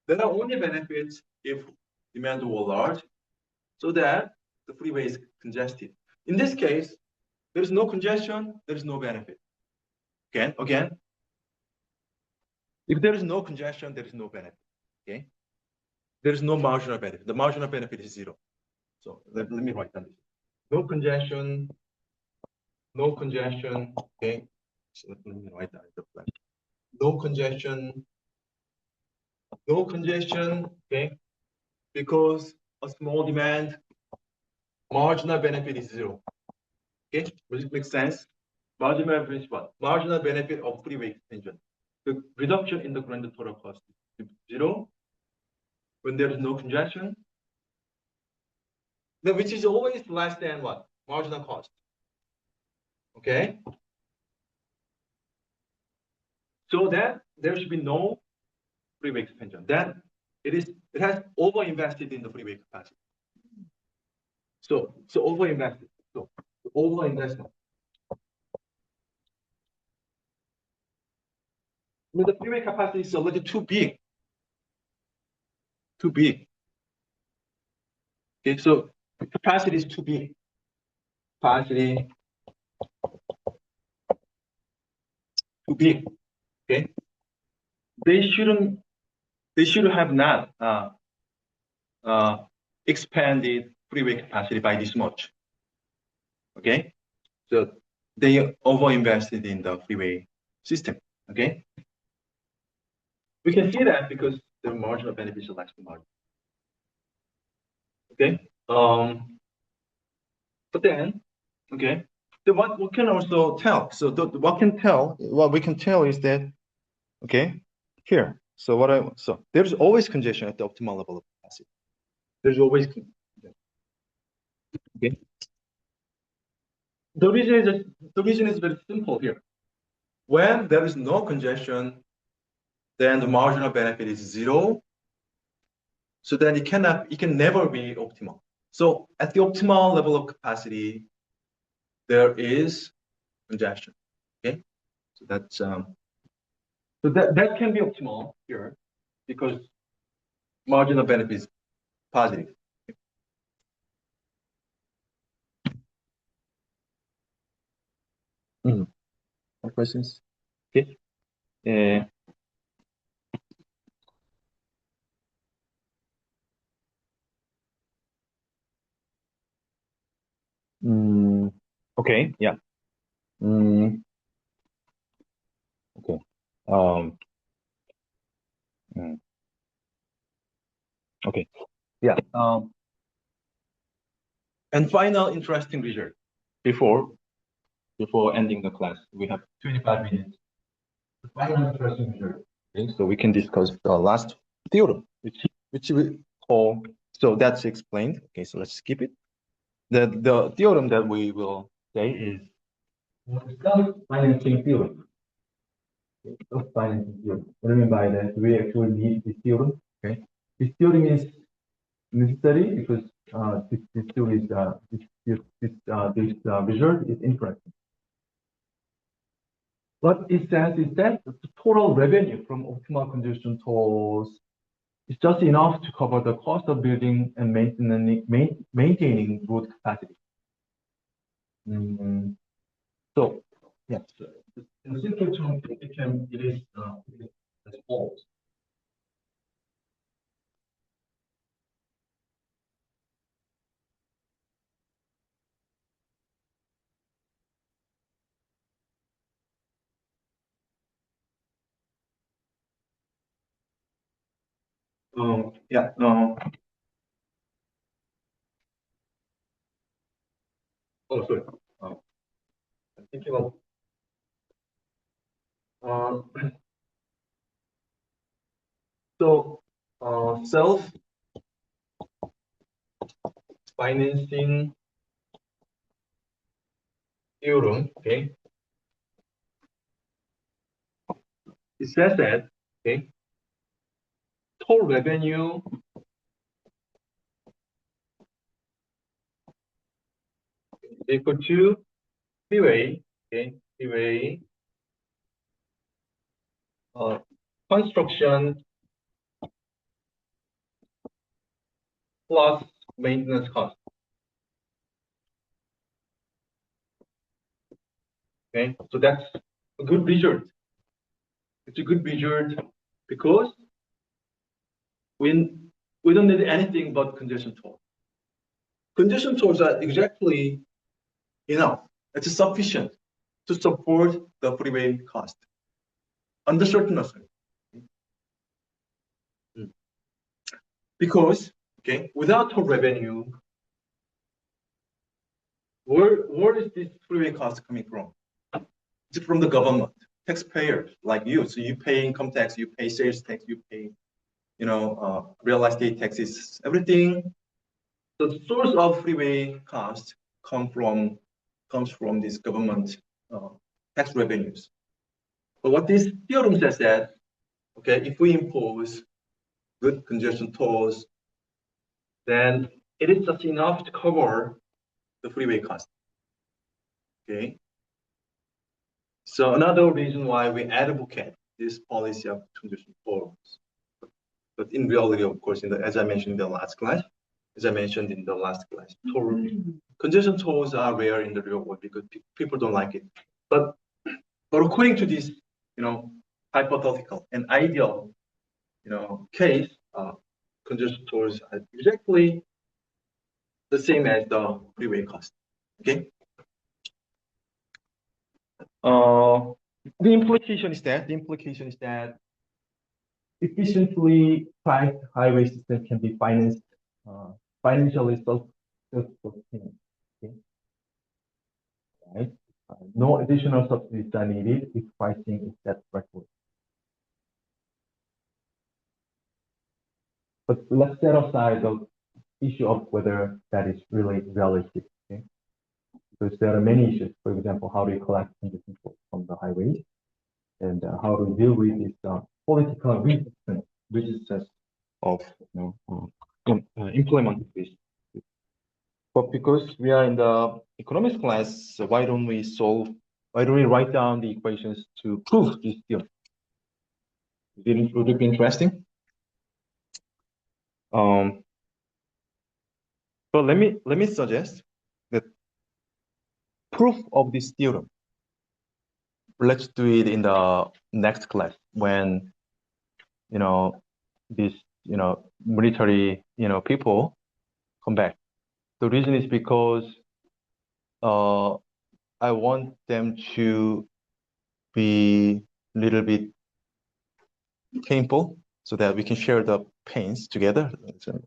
There are only benefits if demand were large, so that the freeway is congested. In this case, there is no congestion, there is no benefit. Again, if there is no congestion, there is no benefit. Okay, there is no marginal benefit. The marginal benefit is zero. So let me write down this. No congestion, no congestion. Okay, so let me write down the plan. No congestion, no congestion. Okay, because a small demand, marginal benefit is zero. Okay, does it make sense? Marginal benefit is what? Marginal benefit of freeway extension. The reduction in the grand total cost is zero when there is no congestion, then which is always less than what? Marginal cost. Okay. So that there should be no freeway expansion. Then it has over-invested in the freeway capacity. So over-invested. So over-investment. I mean, the freeway capacity is a little too big. Too big. Okay, so capacity is too big. Capacity too big. Okay. They should have not expanded freeway capacity by this much. Okay. So they over-invested in the freeway system. Okay. We can see that because the marginal benefits are less than margin. Okay. But then, okay, then what can also tell? So what we can tell is that, okay, here. So there's always congestion at the optimal level of capacity. There's always congestion. Okay. The reason is very simple here. When there is no congestion, then the marginal benefit is zero. So then it can never be optimal. So at the optimal level of capacity, there is congestion. Okay, so that's so that can be optimal here because marginal benefit is positive. More questions? Okay. Okay, yeah. Mm, okay. Um, mm, okay. Yeah. And final interesting result before ending the class. We have 25 minutes. The final interesting result. Okay, so we can discuss the last theorem, which we call. So that's explained. Okay, so let's skip it. The theorem that we will say is self-financing theorem. Self-financing theorem. What do I mean by that? We actually need this theorem. Okay, this theorem is necessary because this theory is this result is incorrect. What it says is that the total revenue from optimal congestion tolls is just enough to cover the cost of building and maintaining road capacity. So, yes, in simple terms, it is as follows. Yeah. Oh, sorry. I'm thinking of. So, self-financing theorem. Okay. It says that. Okay. Total revenue equal to freeway. Okay. Freeway. Construction plus maintenance cost. Okay, so that's a good result. It's a good result because we we don't need anything but congestion toll. Congestion tolls are exactly enough. It's sufficient to support the freeway cost under certain assumptions. Because without toll revenue, where is this freeway cost coming from? It's from the government, taxpayers like you. So you pay income tax, you pay sales tax, you pay real estate taxes, everything. The source of freeway cost comes from this government tax revenues. But what this theorem says that, if we impose good congestion tolls, then it is just enough to cover the freeway cost. Okay. So another reason why we advocate this policy of congestion tolls. But in reality, of course, as I mentioned in the last class, congestion tolls are rare in the real world because people don't like it. But according to this, hypothetical and ideal, case, congestion tolls are exactly the same as the freeway cost. Okay. The implication is that efficiently priced highway system can be financially self-sustaining. Okay? Right? No additional subsidies are needed if pricing is set correctly. But let's set aside the issue of whether that is really realistic. Okay? Because there are many issues. For example, how do you collect congestion from the highways, and how to deal with this political resistance of implementing this. But because we are in the economics class, so why don't we write down the equations to prove this theorem? Would it be interesting? But let me suggest that proof of this theorem. Let's do it in the next class when these military people come back. The reason is because I want them to be a little bit painful so that we can share the pains together. So,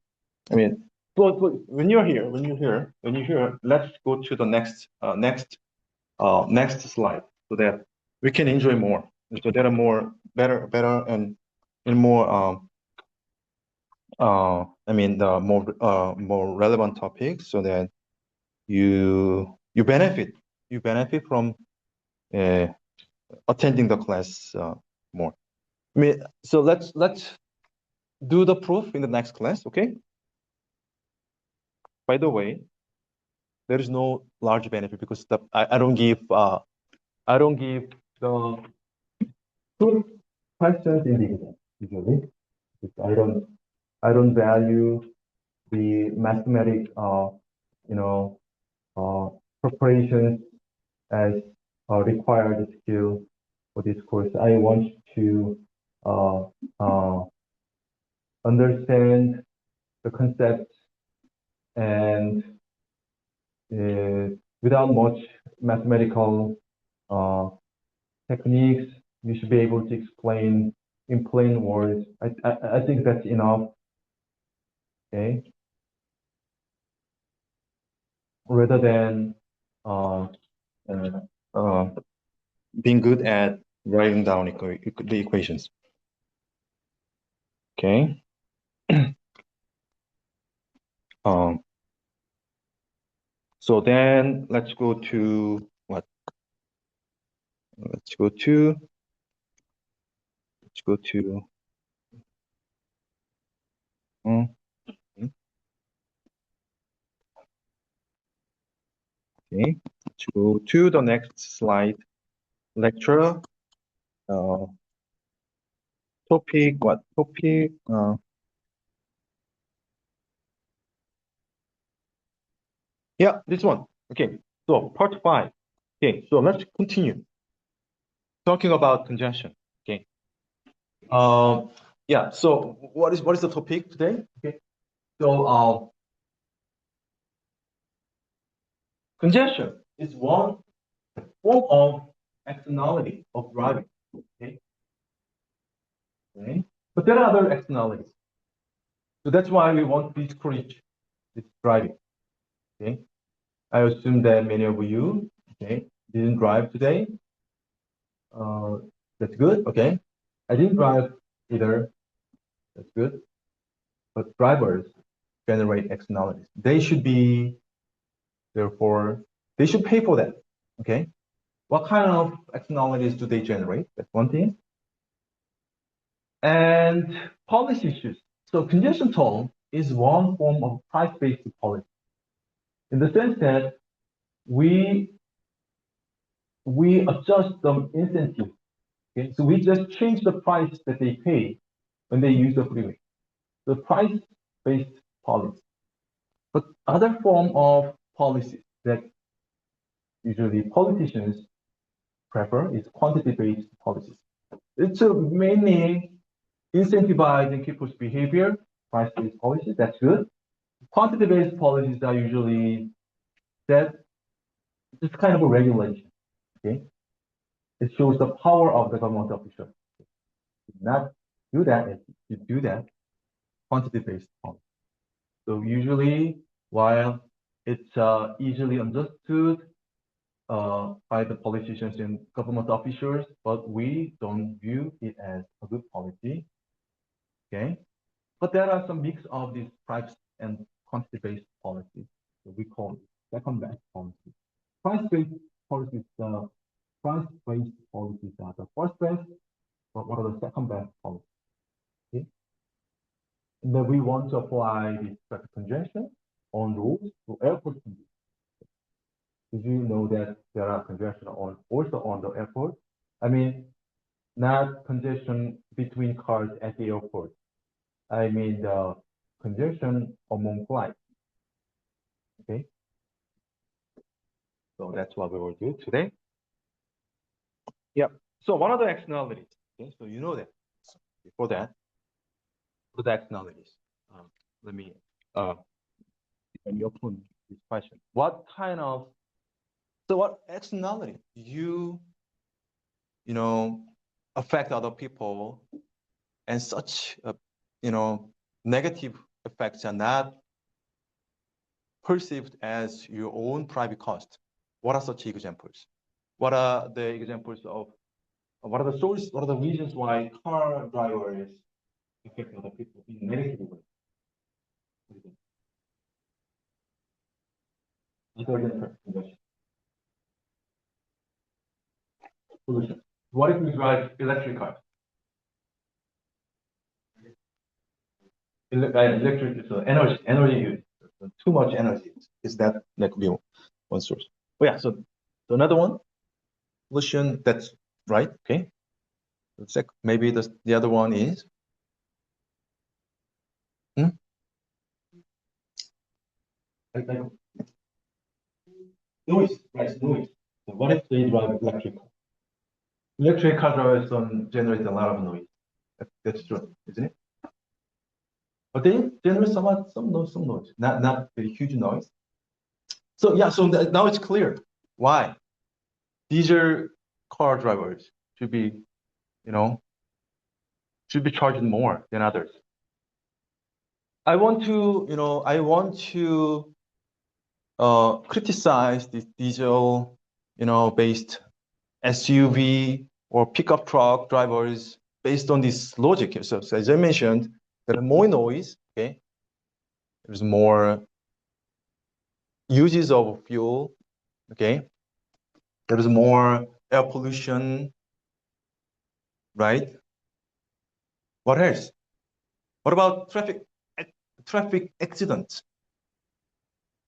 I mean, but when you're here, let's go to the next slide so that we can enjoy more. So there are more better and more I mean the more relevant topics so that you benefit from attending the class more. I mean, so let's do the proof in the next class, okay? By the way, there is no large benefit because I don't give the proof questions in the exam usually. I don't value the mathematic you know preparations as a required skill for this course. I want to uh, uh, understand the concepts and without much mathematical techniques, you should be able to explain in plain words. I think that's enough. Okay, rather than uh, uh, uh, being good at writing down the equations. Okay. Um, so then let's go to what? Let's go to um, okay. Let's go to the next slide. Lecture. Topic. What topic? Yeah, this one. Okay. So part 5. Okay. So let's continue talking about congestion. Okay. Yeah. So what is the topic today? Okay. So congestion is one form of externality of driving. Okay. Okay. But there are other externalities. So that's why we want to discourage this driving. Okay. I assume that many of you, okay, didn't drive today. That's good. Okay. I didn't drive either. That's good. But drivers generate externalities. They should be, therefore, they should pay for that. Okay. What kind of externalities do they generate? That's one thing. And policy issues. So congestion toll is one form of price-based policy in the sense that we adjust the incentive. Okay, so we just change the price that they pay when they use the freeway. The price-based policy. But other form of policies that usually politicians prefer is quantity-based policies. It's mainly incentivizing people's behavior, price-based policies. That's good. Quantity-based policies are usually that it's kind of a regulation. Okay, it shows the power of the government official. Not do that. If you do that, quantity-based policy. So usually, while it's easily understood by the politicians and government officials, but we don't view it as a good policy. Okay, but there are some mix of these price and quantity-based policies. So we call it second-best policy. Price-based policies, price-based policies are the first best, but what are the second-best policies? Okay, and then we want to apply this traffic congestion on roads to airport congestion. Did you know that there are congestion also on the airport? I mean, not congestion between cars at the airport. I mean the congestion among flights. Okay, so that's what we will do today. Yep. So one of the externalities. Okay, so you know that. Before that, what are the externalities? Let me open this question. What kind of So what externality? You know, affect other people, and such, negative effects are not perceived as your own private cost. What are such examples? What are the examples of, what are the sources, what are the reasons why car drivers affect other people in a negative way? Other than pollution. What if we drive electric cars? Electric is energy use. Too much energy. Is that could be one source? Oh yeah. So another one, pollution. That's right. Okay. Maybe the other one is noise. Right, noise. So what if they drive electric car? Electric car drivers generate a lot of noise. That's true, isn't it? But they generate some noise, not very huge noise. So yeah, so now it's clear why diesel car drivers should be, charged more than others. I want to criticize this diesel, based SUV or pickup truck drivers based on this logic. So as I mentioned, there are more noise. Okay, there's more uses of fuel. Okay, there is more air pollution. Right. What else? What about traffic accidents?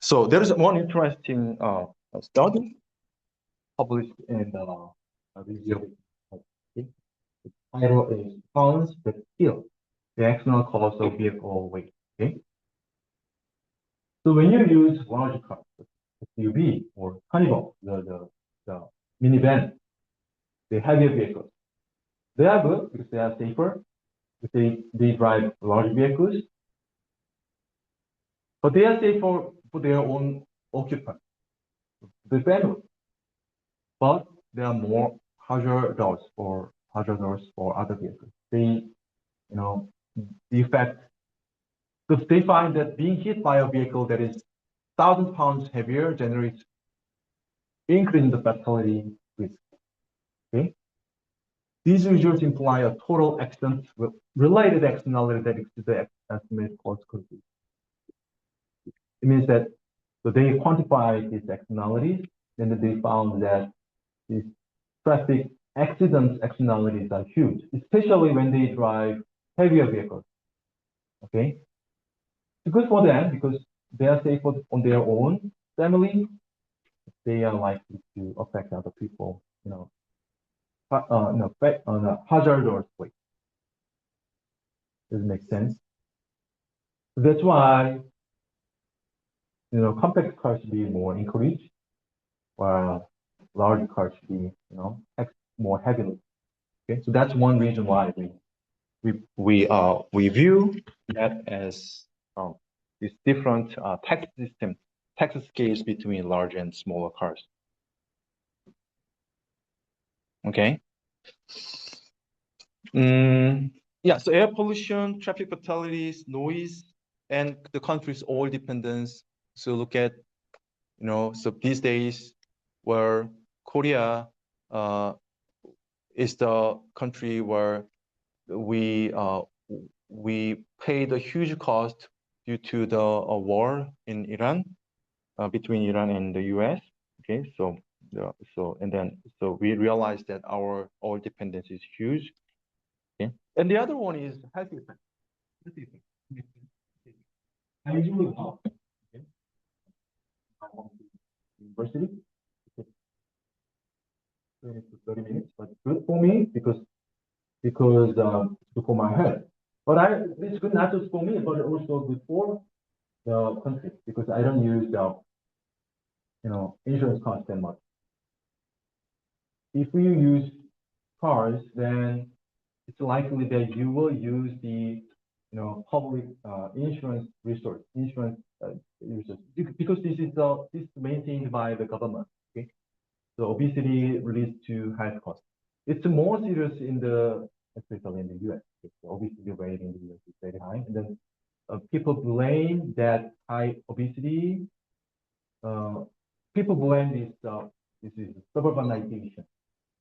So there is one interesting study published in the review. The title is "Pounds That Kill: The External Cost of Vehicle Weight." Okay. So when you use large cars, SUV or Carnival, the minivan, the heavier vehicles, they are good because they are safer. They drive large vehicles, but they are safer for their own occupant, the family. But there are more hazardous for other vehicles. The effect, because they find that being hit by a vehicle that is 1,000 pounds heavier generates increase in the fatality risk. Okay, these results imply a total accident related externality that exceeds the estimated cost could be. It means that so they quantified these externalities, and they found that these traffic accidents externalities are huge, especially when they drive heavier vehicles. Okay, it's good for them because they are safe on their own family. They are likely to affect other people, hazardous way. Does it make sense? That's why, compact cars should be more encouraged, while large cars should be, more heavily. Okay, so that's one reason why we view that as these different tax scales between large and smaller cars. Okay. Yeah. So air pollution, traffic fatalities, noise, and the country's oil dependence. So look at, so these days, where Korea is the country where we paid a huge cost due to the war in Iran, between Iran and the U.S. Okay, so we realized that our oil dependence is huge. Okay, and the other one is health effect. I usually talk. Okay, university. 20 to 30 minutes, but good for me because it's good for my health. But it's good not just for me, but also good for the country because I don't use the insurance cost that much. If you use cars, then it's likely that you will use the public insurance resource because this is maintained by the government. Okay, So obesity leads to health costs. It's more serious especially in the US. The obesity rate in the US is very high. And then people blame that high obesity. People blame this is suburbanization.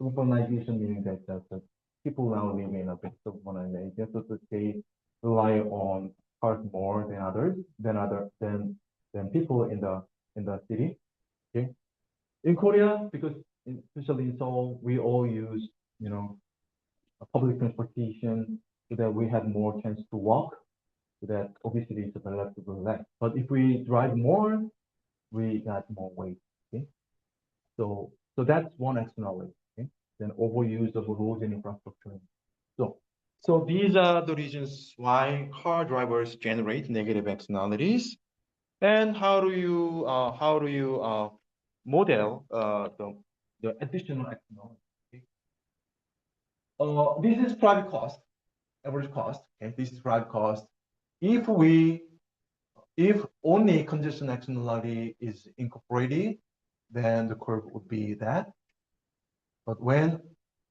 Urbanization meaning that the people now live in a bit suburbanization, so that they rely on cars more than others, than people in the city. Okay. In Korea, because especially in Seoul, we all use public transportation so that we have more chance to walk, so that obesity is relatively less. But if we drive more, we got more weight. Okay. So that's one externality. Okay? Then overuse of roads and infrastructure. So these are the reasons why car drivers generate negative externalities. And how do you model the additional externalities? Okay? This is private cost, average cost. Okay, this is private cost. If only congestion externality is incorporated, then the curve would be that. But when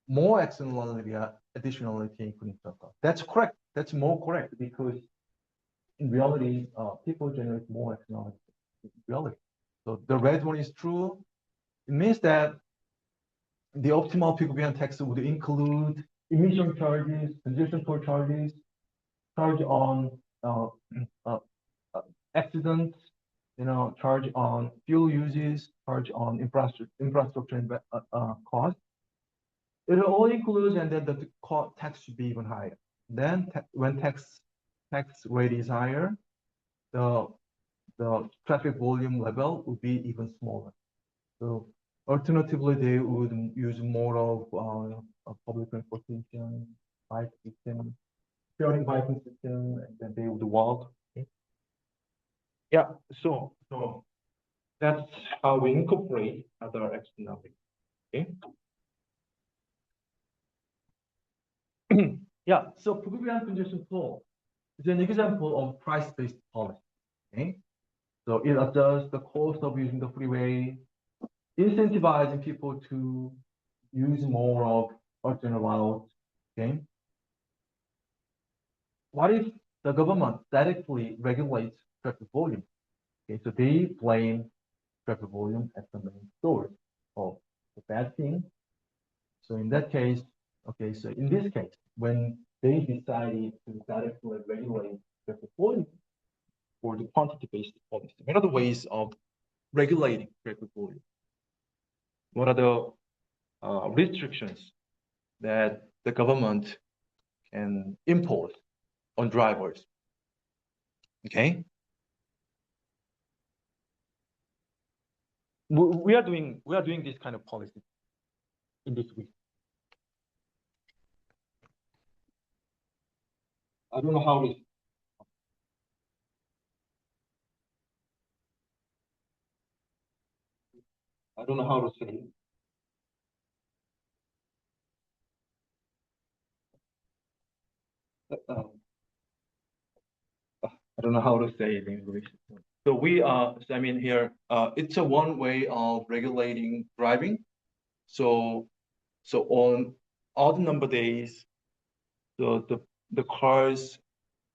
more externality, additionality including cost, that's correct. That's more correct because in reality, people generate more externality in reality. So the red one is true. It means that the optimal peak beyond tax would include emission charges, congestion toll charges, charge on uh, accidents, charge on fuel uses, charge on infrastructure cost. It all includes, and then the tax should be even higher. Then when tax rate is higher, the traffic volume level would be even smaller. So alternatively, they would use more of public transportation, bike system, sharing biking system, and then they would walk. Okay? Yeah. So that's how we incorporate other externalities. Okay. Yeah. So Provincial congestion toll is an example of price-based policy. Okay. So it adjusts the cost of using the freeway, incentivizing people to use more of alternate routes. Okay. What if the government directly regulates traffic volume? Okay, so they blame traffic volume as the main source of the bad thing. So in that case, okay, so in this case, when they decided to directly regulate traffic volume for the quantity-based policy, what are the ways of regulating traffic volume? What are the restrictions that the government can impose on drivers? Okay. We are doing this kind of policy in this week. I don't know how it. I don't know how to say it. I don't know how to say it in English. So I mean here, it's a one way of regulating driving. So on odd number days, the cars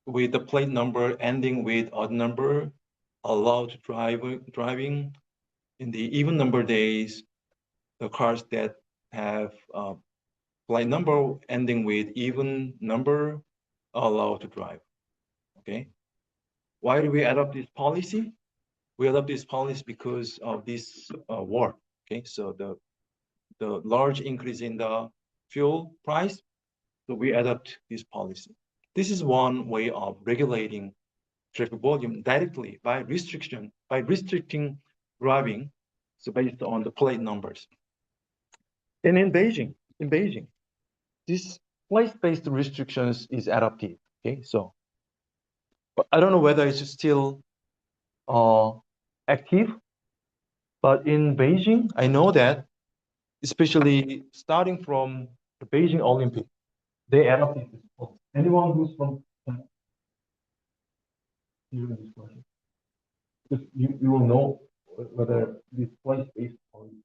with the plate number ending with odd number allowed driving. In the even number days, the cars that have plate number ending with even number are allowed to drive. Okay. Why do we adopt this policy? We adopt this policy because of this war. Okay, so the large increase in the fuel price, so we adopt this policy. This is one way of regulating traffic volume directly by restricting driving, so based on the plate numbers. And in Beijing, this place-based restrictions is adopted. Okay, so but I don't know whether it's still active, but in Beijing, I know that, especially starting from the Beijing Olympic, they adopted this policy. Anyone who's from hearing this question, because you will know whether this place-based policy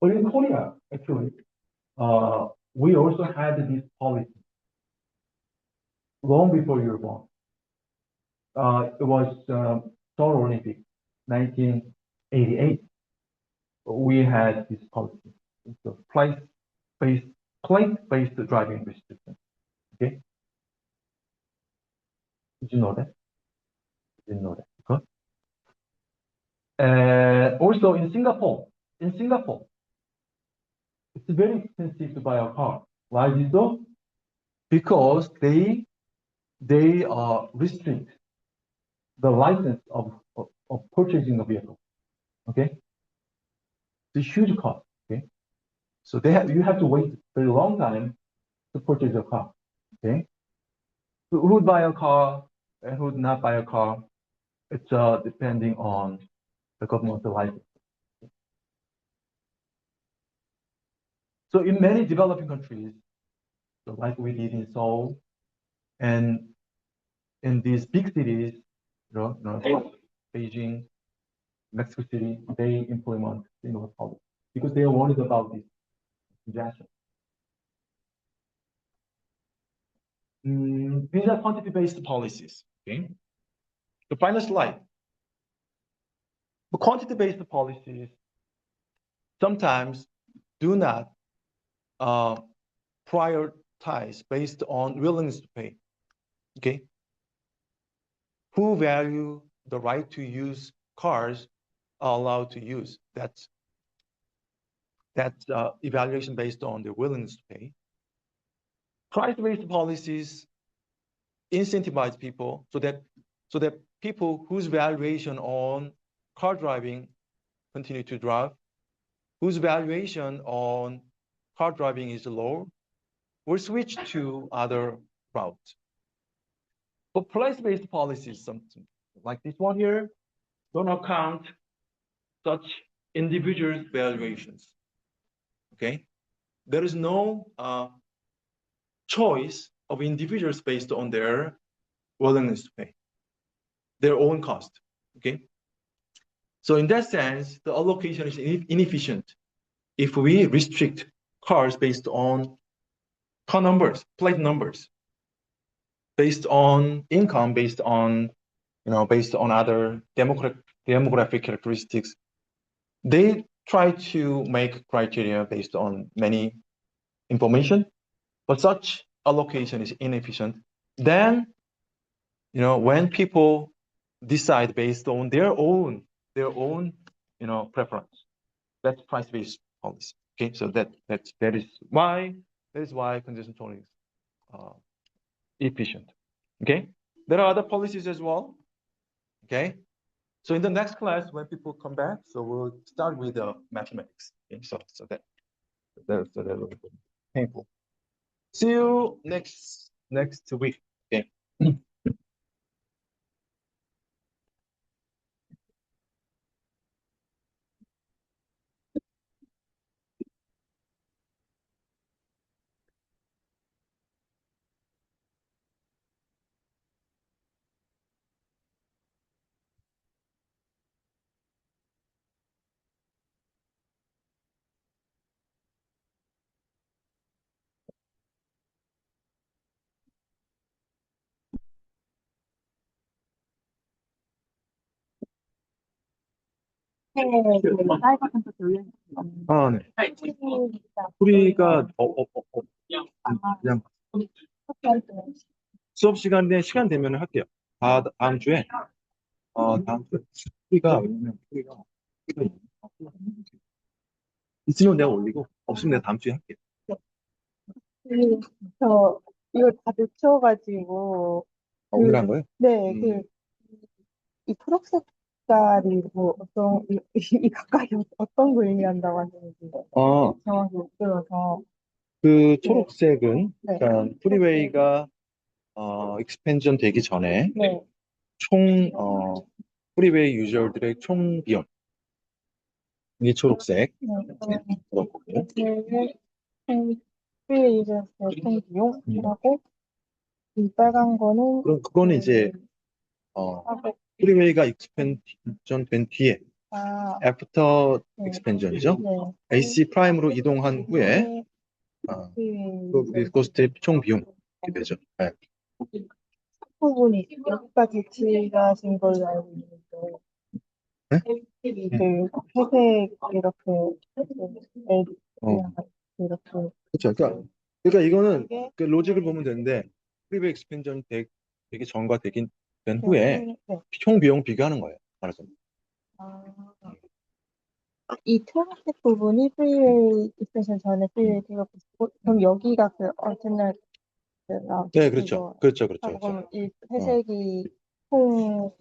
But in Korea, actually, we also had this policy long before you were born. It was Seoul Olympic, 1988. We had this policy. It's a plate-based driving restriction. Okay, did you know that? Didn't know that. Okay. Also in Singapore, it's very expensive to buy a car. Why is it so? Because they restrict the license of purchasing a vehicle. Okay, it's a huge cost. Okay, so you have to wait a very long time to purchase a car. Okay, so who would buy a car and who would not buy a car? It's depending on the government license. So in many developing countries, so like we did in Seoul, and in these big cities, Beijing, Mexico City, they implement similar policy because they are worried about this congestion. These are quantity-based policies. Okay, the final slide. The quantity-based policies sometimes do not prioritize based on willingness to pay. Okay, who value the right to use cars are allowed to use. That's evaluation based on their willingness to pay. Price-based policies incentivize people so that people whose valuation on car driving continue to drive, whose valuation on car driving is low, will switch to other routes. But price-based policies, something like this one here, don't account such individual valuations. Okay, there is no choice of individuals based on their willingness to pay, their own cost. Okay, so in that sense, the allocation is inefficient if we restrict cars based on car numbers, plate numbers, based on income, based on other demographic characteristics. They try to make criteria based on many information, but such allocation is inefficient. Then, when people decide based on their own preference, that's price-based policy. Okay, so that is why congestion control is efficient. Okay, there are other policies as well. Okay, so in the next class, when people come back, so we'll start with mathematics. Okay, so that will be painful. See you next week. Okay. 네, 그 쌀 같은 거 돌려. 아, 네. 우리가 그냥 수업 시간에 시간 되면 할게요. 다음 주에 왜냐면 있으면 내가 올리고 없으면 내가 다음 주에 할게요. 저 이거 다 늦춰가지고 오늘 한 거예요? 네, 이 초록 색깔이 뭐 이 가까이 어떤 거 의미한다고 하시는지 정확히 못 들어서 그 초록색은 네. 그러니까 프리웨이가 익스펜전 되기 전에 네. 총 프리웨이 유저들의 총 비용 이 초록색 그렇고 프리웨이에서 총 비용이라고 이 빨간 거는 그럼 그거는 이제 프리웨이가 익스펜전 된 뒤에 애프터 네. 익스펜전이죠. 네. AC 프라임으로 이동한 후에 네. 그 리코스트의 총 비용 이렇게 되죠. 네. 부분이 여기까지 지나신 걸로 알고 있는데, 네? 그 회색 이렇게 LED 어. 이렇게 그렇죠. 그러니까 이거는 이게 그 로직을 보면 되는데 프리웨이 익스펜전이 되기 전과 된 후에 네. 총 비용 비교하는 거예요. 말하자면. 이 초록색 부분이 프리웨이 익스텐션 전에 프리웨이 되었고, 그럼 여기가 그 얼터널 네, 그렇죠. 그렇죠. 그럼 이 회색이 총